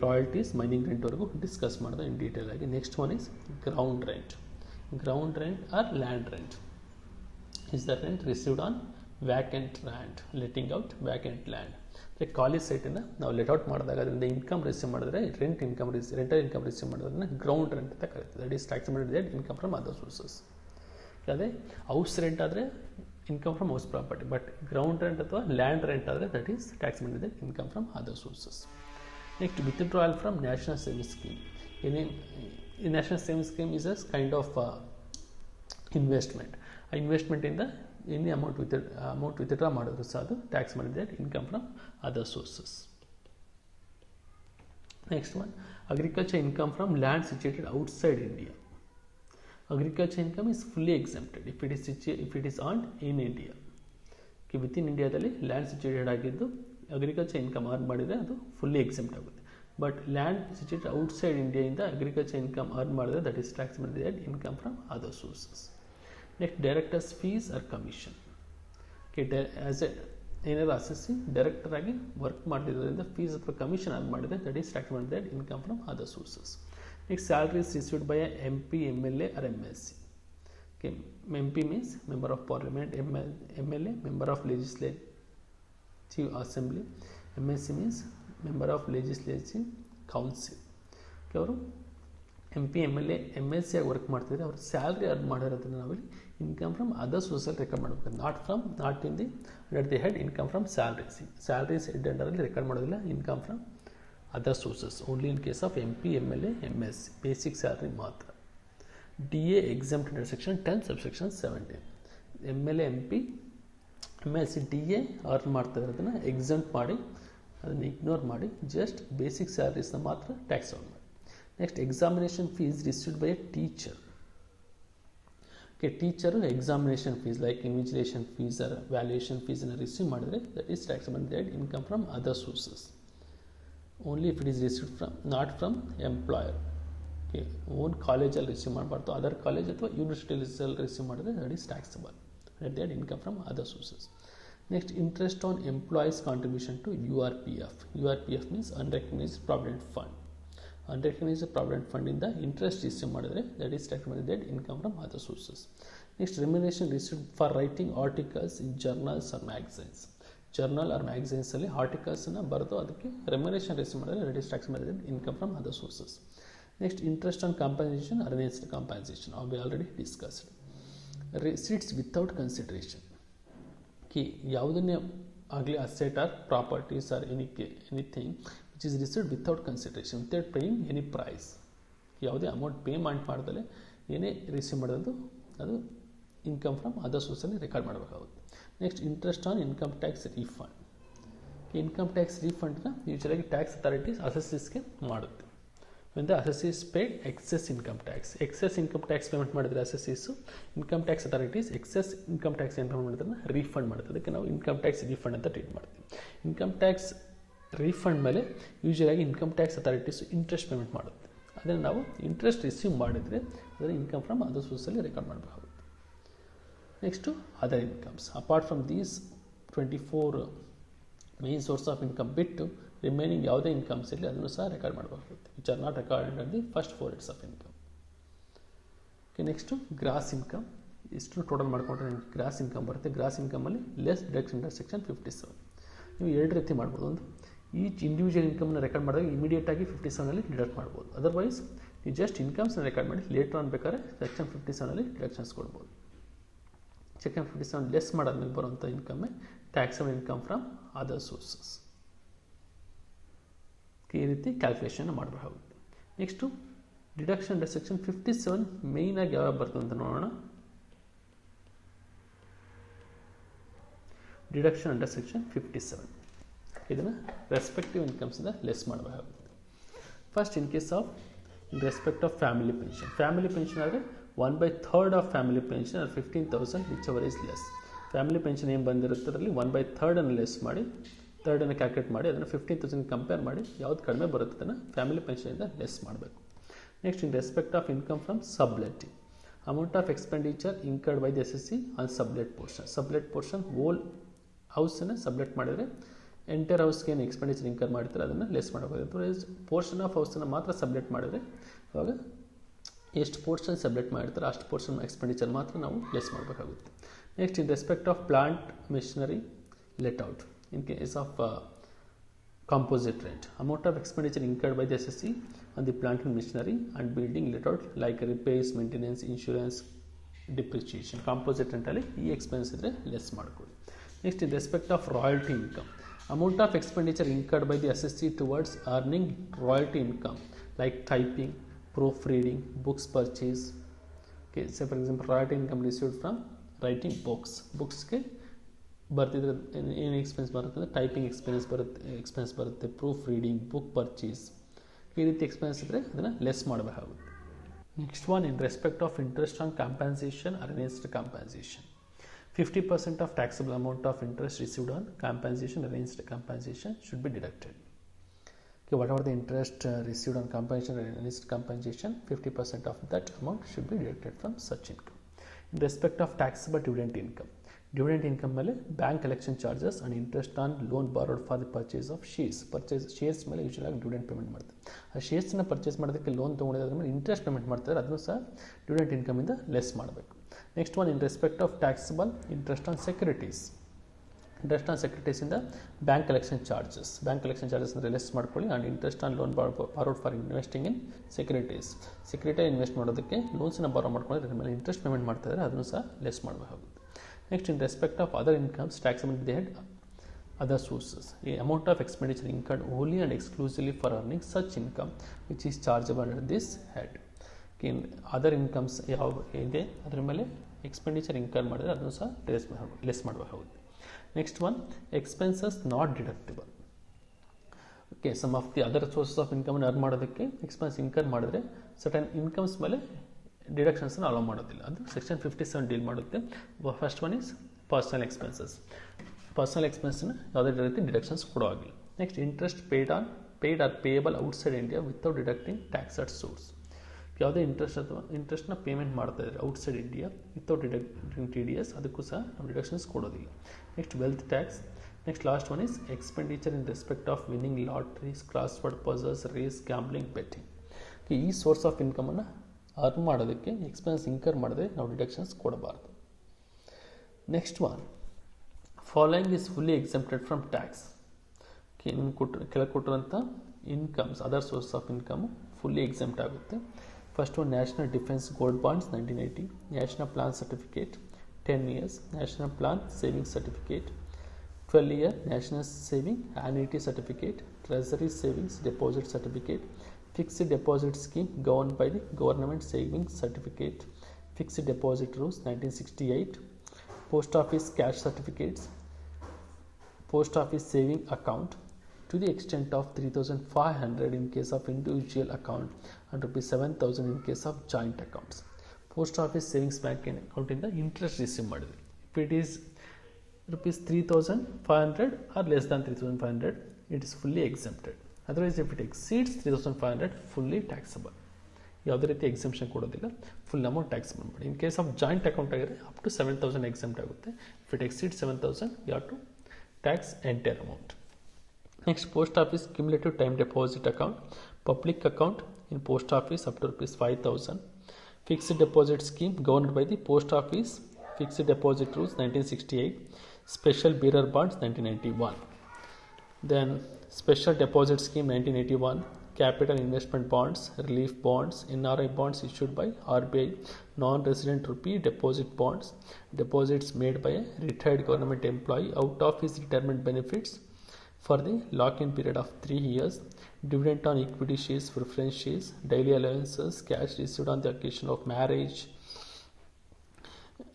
ರಾಯಲ್ಟೀಸ್, ಮೈನಿಂಗ್ ರೆಂಟ್ವರೆಗೂ ಡಿಸ್ಕಸ್ ಮಾಡಿದೆ ಇನ್ ಡೀಟೇಲ್ ಆಗಿ. Next one is ground rent. Ground rent or land rent is the rent received on vacant land, letting out vacant land. ಅಂದರೆ ಖಾಲಿ ಸೈಟನ್ನು ನಾವು ಲೆಟ್ ಔಟ್ ಮಾಡಿದಾಗ ಅದರಿಂದ ಇನ್ಕಮ್ ರಿಸೀವ್ ಮಾಡಿದ್ರೆ ರೆಂಟಲ್ ಇನ್ಕಮ್ ರಿಸೀವ್ ಮಾಡೋದನ್ನ ground rent ಅಂತ ಕರೀತೀವಿ. That is tax payment income from other sources. ಅದೇ ಹೌಸ್ ರೆಂಟ್ ಆದರೆ income from house property, but ground rent ಅಥವಾ ಲ್ಯಾಂಡ್ ರೆಂಟ್ ಆದರೆ that is tax payment income from other sources. Next withdrawal from national saving scheme. ಈ national saving scheme is a kind of investment. ಆ ಇನ್ವೆಸ್ಟ್ಮೆಂಟಿಂದ any amount withdraw ಮಾಡಿದ್ರು ಸಹ ಅದು tax ಮಾಡಿದೆ income from other sources. Next one agriculture income from land situated outside India. Agriculture income is fully exempted if it is earned in India. Within ಇಂಡಿಯಾದಲ್ಲಿ land situated ಆಗಿದ್ದು agriculture income earn ಮಾಡಿದರೆ ಅದು fully exempt ಆಗುತ್ತೆ. But land situated outside ಇಂಡಿಯಾಯಿಂದ agriculture income earn ಮಾಡಿದ್ರೆ that is tax ಮಾಡಿದೆ income from other sources. Next directors fees or commission. As a ಏನಾದ್ರು assessee director ಆಗಿ ವರ್ಕ್ ಮಾಡ್ತಿರೋದ್ರಿಂದ ಫೀಸ್ ಅಥವಾ ಕಮಿಷನ್ ಅರ್ನ್ ಮಾಡಿದೆ ದಟ್ ಈಸ್ ಟ್ಯಾಕ್ಸ್ ಮಾಡಿದೆ income from other sources. Next salaries received by MP, MLA or MLC. Okay, MP means member of parliament, MLA member of legislative assembly, MLC means member of legislative council. Okay, ಅವರು MP, MLA, MLC ಆಗಿ work ಮಾಡ್ತಿದ್ರೆ ಅವ್ರ salary earn ಮಾಡಿರೋದನ್ನ ನಾವಿಲ್ಲಿ income from other ಸೋರ್ಸಲ್ಲಿ record ಮಾಡಬೇಕು. Not in the under the head income from salaries head ಅಂಡರಲ್ಲಿ record ಮಾಡೋದಿಲ್ಲ income from other sources. Only in case of MP, MLA, MLC basic salary ಮಾತ್ರ. DA exempt under section 10 subsection 17. MLA, MP, MLC, DA earn ಮಾಡ್ತಾ ಇರೋದನ್ನ exempt ಮಾಡಿ ಅದನ್ನು ignore ಮಾಡಿ just basic ಸ್ಯಾಲರೀಸ್ನ ಮಾತ್ರ ಟ್ಯಾಕ್ಸ್ ಆನ್ ಮಾಡಿ. Next examination fees received by a teacher. Okay, teacher examination fees like invigilation fees or valuation ಫೀಸನ್ನು receive ಮಾಡಿದರೆ ದಟ್ ಈಸ್ ಟ್ಯಾಕ್ಸ್ ಮಾಡಿದೆ income from other sources. Only if it is received from not from employer. Okay, own ಕಾಲೇಜಲ್ಲಿ receive ಮಾಡಬಾರ್ದು, other college ಅಥವಾ ಯೂನಿವರ್ಸಿಟಿಯಲ್ಲಿ receive ಮಾಡಿದ್ರೆ that is taxable at the income from other sources. Next interest on employees contribution to URPF. URPF means unrecognized provident fund. Unrecognized provident ಫಂಡಿಂದ interest receive ಮಾಡಿದರೆ that is tax ಮಾಡಿದೆ income from other sources. Next remuneration received for writing articles in journals or magazines. Journal or ಮ್ಯಾಗಝೈನ್ಸಲ್ಲಿ ಆರ್ಟಿಕಲ್ಸನ್ನು ಬರೆದು ಅದಕ್ಕೆ remuneration receive ಮಾಡಿದರೆ that is tax ಮಾಡಿದೆ income from other sources. Next interest on compensation or enhanced compensation we already discussed. Receipts without consideration. ಯಾವುದನ್ನೇ ಆಗಲಿ asset or properties or anything which is received without consideration without paying any price. ಯಾವುದೇ amount payment ಮಾಡ್ದಲೇ ಏನೇ receive ಮಾಡೋದು ಅದು income from other ಸೋರ್ಸಲ್ಲಿ record ಮಾಡಬೇಕಾಗುತ್ತೆ. Next interest on income tax refund. Income tax ರೀಫಂಡ್ನ ಯೂಶಲಾಗಿ ಟ್ಯಾಕ್ಸ್ ಅಥಾರಿಟೀಸ್ ಅಸೆಸ್ಸಸ್ಗೆ ಮಾಡುತ್ತೆ. when the assessors paid excess income tax payment ಮಾಡಿದ್ರೆ assessees income tax authorities excess income tax ಏನು ಪೇಮೆಂಟ್ ಮಾಡಿದ್ರೆ ರೀಫಂಡ್ ಮಾಡುತ್ತೆ. ಅದಕ್ಕೆ ನಾವು ಇನ್ಕಮ್ ಟ್ಯಾಕ್ಸ್ ರೀಫಂಡ್ ಅಂತ ಟ್ರೀಟ್ ಮಾಡ್ತೀವಿ. ಇನ್ಕಮ್ ಟ್ಯಾಕ್ಸ್ ರೀಫಂಡ್ ಮೇಲೆ ಯೂಶಲಾಗಿ income tax authorities interest payment ಮಾಡುತ್ತೆ. ಅದನ್ನು ನಾವು ಇಂಟ್ರೆಸ್ಟ್ ರಿಸೀವ್ ಮಾಡಿದರೆ ಅದನ್ನು ಇನ್ಕಮ್ ಫ್ರಮ್ ಅದರ್ ಸೋರ್ಸಲ್ಲಿ ರೆಕಾರ್ಡ್ ಮಾಡಬೇಕಾಗುತ್ತೆ. Next other incomes. Apart from these 24 main source of income ಬಿಟ್ಟು ರಿಮೈನಿಂಗ್ ಯಾವುದೇ ಇನ್ಕಮ್ಸ್ ಇರಲಿ ಅದನ್ನು ಸಹ ರೆಕಾರ್ಡ್ ಮಾಡಬೇಕಾಗುತ್ತೆ, which are not recorded at the first 4 heads of income. Okay, next gross income. ಇಷ್ಟು total ಮಾಡಿಕೊಂಡ್ರೆ ನಿಮಗೆ ಗ್ರಾಸ್ ಇನ್ಕಮ್ ಬರುತ್ತೆ. ಗ್ರಾಸ್ ಇನ್ಕಮಲ್ಲಿ ಲೆಸ್ ಡಿಡಕ್ಷನ್ ಅಂಡರ್ ಸೆಕ್ಷನ್ 57. ನೀವು ಎರಡು ರೀತಿ ಮಾಡ್ಬೋದು. ಒಂದು, ಈಚ್ ಇಂಡಿವಿಜುವಲ್ ಇನ್ಕಮ್ನ ರೆಕಾರ್ಡ್ ಮಾಡಿದಾಗ ಇಮಿಡಿಯೇಟಾಗಿ 57ಅಲ್ಲಿ ಡಿಡಕ್ಟ್ ಮಾಡ್ಬೋದು. ಅದರ್ವೈಸ್ ನೀವು ಜಸ್ಟ್ ಇನ್ಕಮ್ಸ್ನ ರೆಕಾರ್ಡ್ ಮಾಡಿ ಲೇಟರ್ ಆನ್ ಬೇಕಾದ್ರೆ ಸೆಕ್ಷನ್ 57ಅಲ್ಲಿ ಡಿಡಕ್ಷನ್ಸ್ ಕೊಡ್ಬೋದು. ಸೆಕ್ಷನ್ 57 ಲೆಸ್ ಮಾಡಾದ್ಮೇಲೆ ಬರುವಂಥ ಇನ್ಕಮ್ಮೇ taxable income from other sources. ಈ ರೀತಿ ಕ್ಯಾಲ್ಕುಲೇಷನ್ ಮಾಡಬೇಕಾಗುತ್ತೆ. ನೆಕ್ಸ್ಟು ಡಿಡಕ್ಷನ್ ಅಂಡರ್ ಸೆಕ್ಷನ್ 57 ಮೇಯ್ನಾಗಿ ಯಾವಾಗ ಬರ್ತದೆ ಅಂತ ನೋಡೋಣ. ಡಿಡಕ್ಷನ್ ಅಂಡರ್ ಸೆಕ್ಷನ್ 57 ಇದನ್ನು ರೆಸ್ಪೆಕ್ಟಿವ್ ಇನ್ಕಮ್ಸಿಂದ ಲೆಸ್ ಮಾಡಬೇಕಾಗುತ್ತೆ. First, in case of respect of family pension. Family pension ಆದರೆ 1/3 of family pension or 15,000 which ever is less. Family pension ಏನು ಬಂದಿರುತ್ತೆ ಅದರಲ್ಲಿ 1/3 ಲೆಸ್ ಮಾಡಿ, ಥರ್ಡನ್ನು ಕ್ಯಾಲ್ಕುಲೇಟ್ ಮಾಡಿ ಅದನ್ನು 15,000 ಕಂಪೇರ್ ಮಾಡಿ ಯಾವ್ದು ಕಡಿಮೆ ಬರುತ್ತೆ ಅದನ್ನು ಫ್ಯಾಮಿಲಿ ಪೆನ್ಷನಿಂದ ಲೆಸ್ ಮಾಡಬೇಕು. Next, in respect of income from subletting, amount of expenditure incurred by the SSC on sublet portion. Sublet portion whole ಹೌಸನ್ನು ಸಬ್ಲೆಟ್ ಮಾಡಿದರೆ ಎಂಟೈರ್ ಹೌಸ್ಗೆ ಏನು ಎಕ್ಸ್ಪೆಂಡಿಚರ್ ಇನ್ಕರ್ ಮಾಡ್ತಾರೆ ಅದನ್ನು ಲೆಸ್ ಮಾಡಬೇಕು. ಪೋರ್ಷನ್ ಆಫ್ ಹೌಸನ್ನು ಮಾತ್ರ ಸಬ್ಲೆಟ್ ಮಾಡಿದರೆ ಅವಾಗ ಎಷ್ಟು ಪೋರ್ಷನ್ ಸಬ್ಲೆಟ್ ಮಾಡಿರ್ತಾರೆ ಅಷ್ಟು ಪೋರ್ಷನ್ ಎಕ್ಸ್ಪೆಂಡಿಚರ್ ಮಾತ್ರ ನಾವು ಲೆಸ್ ಮಾಡಬೇಕಾಗುತ್ತೆ. Next, in respect of plant machinery let out in case of composite rent, amount of expenditure incurred by the SSC on the plant and machinery and building let out like repairs, maintenance, insurance, depreciation. Composite rent ಅಲ್ಲಿ ಈ expense ಇದ್ರೆ less ಮಾಡ್ಕೊಳ್ಳಿ. Next, in respect of royalty income, amount of expenditure incurred by the SSC towards earning royalty income like typing, proofreading, books purchase. Okay, say for example royalty income received from writing booksಗೆ ಬರ್ತಿದ್ರೆ ಏನು expense ಬರುತ್ತೆ ಅಂದರೆ typing expense ಬರುತ್ತೆ, proof reading, book purchase, ಈ ರೀತಿ expense ಇದ್ದರೆ ಅದನ್ನು ಲೆಸ್ ಮಾಡಬೇಕಾಗುತ್ತೆ. Next one, in respect of interest on compensation or against compensation, 50% of taxable amount of interest received on compensation against compensation should be deducted. Okay, whatever the interest received on compensation or against compensation, 50% of that amount should be deducted from such income. In respect of taxable dividend income, dividend income ಮೇಲೆ bank collection charges and interest on loan borrowed for the purchase of shares ಮೇಲೆ ಯೂಶಲಾಗಿ dividend payment ಮಾಡ್ತಾರೆ. ಆ ಶೇರ್ಸ್ನ purchase ಮಾಡೋದಕ್ಕೆ loan ತೊಗೊಂಡಿದ್ದ ಮೇಲೆ interest payment ಮಾಡ್ತಾರೆ, ಅದನ್ನು ಸಹ ಡಿವಿಡೆಂಡ್ ಇನ್ಕಮಿಂದ ಲೆಸ್ ಮಾಡಬೇಕು. Next one, in respect of taxable interest on securities, interest on ಸೆಕ್ಯೂರಿಟೀಸಿಂದ ಬ್ಯಾಂಕ್ ಕಲೆಕ್ಷನ್ ಚಾರ್ಜಸ್ ಅಂದರೆ ಲೆಸ್ ಮಾಡ್ಕೊಳ್ಳಿ. And interest on loan borrowed for investing in security invest ಮಾಡೋದಕ್ಕೆ ಲೋನ್ಸನ್ನ ಬಾರೋ ಮಾಡ್ಕೊಂಡು ಅದ್ರ ಮೇಲೆ ಇಂಟ್ರೆಸ್ಟ್ ಪೇಮೆಂಟ್ ಮಾಡ್ತಾಯಿದ್ರೆ ಅದನ್ನು ಸಹ ಲೆಸ್ ಮಾಡಬೇಕಾಗುತ್ತೆ. Next, in respect of other incomes taxable by the head other sources, a amount of expenditure incurred wholly and exclusively for earning such income which is chargeable under this head. Okay, other incomes ಯಾವ ಇದೆ ಅದರ ಮೇಲೆ expenditure incur ಮಾಡಿದ್ರೆ ಅದನ್ನು ಸಹ less ಮಾಡಬೇಕಾಗುತ್ತೆ. Next one, expenses not deductible. Okay, some of the other sources of ಇನ್ಕಮನ್ನು earn ಮಾಡೋದಕ್ಕೆ ಎಕ್ಸ್ಪೆನ್ಸ್ ಇನ್ಕರ್ ಮಾಡಿದ್ರೆ ಸರ್ಟನ್ ಇನ್ಕಮ್ಸ್ ಮೇಲೆ ಡಿಡಕ್ಷನ್ಸನ್ನು ಅಲೋ ಮಾಡೋದಿಲ್ಲ, ಅದು ಸೆಕ್ಷನ್ 57 ಡೀಲ್ ಮಾಡುತ್ತೆ. ಫಸ್ಟ್ ಒನ್ ಈಸ್ ಪರ್ಸನಲ್ ಎಕ್ಸ್ಪೆನ್ಸನ್ನು ಯಾವುದೇ ರೀತಿ ಡಿಡಕ್ಷನ್ಸ್ ಕೊಡೋ ಆಗಿಲ್ಲ. Next, interest paid or payable outside India without deducting tax at source. ಯಾವುದೇ ಇಂಟ್ರೆಸ್ಟ್ನ ಪೇಮೆಂಟ್ ಮಾಡ್ತಾ ಇದ್ದಾರೆ outside India without deducting TDS, ಅದಕ್ಕೂ ಸಹ ನಾವು ಡಿಡಕ್ಷನ್ಸ್ ಕೊಡೋದಿಲ್ಲ. Next, wealth tax. Next last one is expenditure in respect of winning lotteries, crossword puzzles, race, gambling, betting. ಈ source of ಇನ್ಕಮನ್ನು ಅರ್ನ್ ಮಾಡೋದಕ್ಕೆ ಎಕ್ಸ್ಪೆನ್ಸ್ ಇನ್ಕರ್ ಮಾಡಿದ್ರೆ ನಾವು ಡಿಡಕ್ಷನ್ಸ್ ಕೊಡಬಾರ್ದು. Next one, following is fully exempted from tax. ಕೆಳಗೆ ಕೊಟ್ಟಿರೋಂಥ incomes other source of income fully exempt ಆಗುತ್ತೆ. First one, national defence gold bonds 1980, national plan certificate 10 years, national plan saving certificate 12 year, national saving ಆನ್ಯುಯಿಟಿ certificate, treasury savings deposit certificate, fixed deposit scheme governed by the government savings certificate, fixed deposit rules 1968, post office cash certificates, post office saving account to the extent of 3,500 in case of individual account and rupees 7,000 in case of joint accounts. Post office savings bank account in the interest receive ಮಾಡಿದ್ವಿ. If it is rupees 3,500 or less than 3,500, it is fully exempted. Otherwise, if it exceeds 3,500, fully taxable. ಯಾವುದೇ ರೀತಿ exemption ಕೊಡೋದಿಲ್ಲ, full amount taxable ಮಾಡಿ. In case of joint account ಆಗಿದ್ರೆ up to 7,000 exempt ಆಗುತ್ತೆ. If it exceed 7,000, you have to tax entire amount. Next, post office cumulative time deposit account, public account in post office up to rupees 5,000. Fixed deposit scheme governed by the post office fixed deposit rules 1968, special bearer bonds 1991. Then special deposit scheme 1981, capital investment bonds, relief bonds, NRI bonds issued by RBI, non-resident rupee deposit bonds, deposits made by a retired government employee out of his retirement benefits for the lock-in period of 3 years, dividend on equity shares, preference shares, daily allowances, cash received on the occasion of marriage,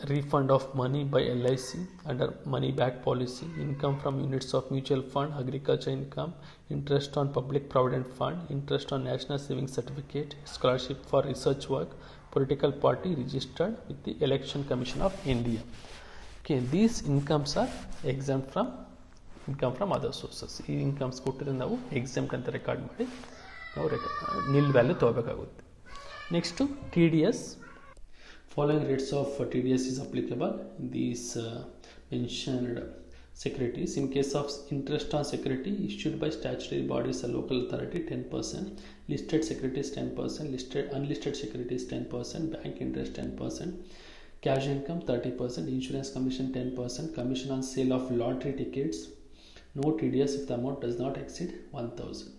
refund of money by LIC under money back policy, income from units of mutual fund, agriculture income, interest on public provident fund, interest on national savings certificate, scholarship for research work, political party registered with the Election Commission of India. Okay, these incomes are exempt from income from other sources. ಈ incomes ಕೊಟ್ಟಿದ್ರೆ ನಾವು exempt ಅಂತ record ಮಾಡಿ ನಾವು nil value ತಗೋಬೇಕಾಗುತ್ತೆ. Next TDS. Following rates of TDS is applicable in these mentioned securities. In case of interest on security issued by statutory bodies or local authority, 10%, listed securities 10%, listed unlisted securities 10%, bank interest 10%, cash income 30%, insurance commission 10%, commission on sale of lottery tickets, no TDS if the amount does not exceed 1,000.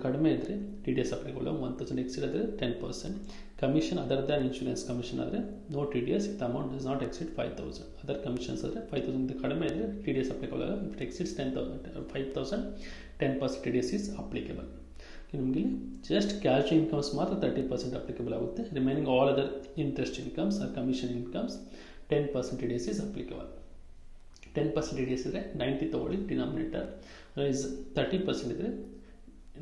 ಕಡಿಮೆ ಇದ್ದರೆ TDS applicable, 1,000 exceed ಆದರೆ 10%. Commission other than insurance commission ಆದರೆ no TDS if the amount does not exceed 5,000. Other commissions ಆದರೆ 5,000 ಕಡಿಮೆ ಇದ್ದರೆ TDS applicable ಆಗಲ್ಲ. If it exceeds 5,000, 10% TDS is applicable. ನಿಮಗೆ just cash incomes ಮಾತ್ರ 30% ಅಪ್ಲಿಕಬಲ್ ಆಗುತ್ತೆ. Remaining all other interest incomes or commission incomes 10% TDS is applicable. 10% TDS ಇದ್ದರೆ 90 ತೊಗೊಳ್ಳಿ denominator, otherwise 30% ಇದ್ದರೆ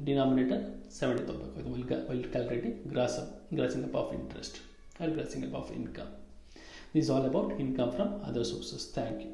denominator 70 ತಗೋಬೇಕು while calculating grossing up of interest or grossing up of income. This is all about income from other sources. Thank you.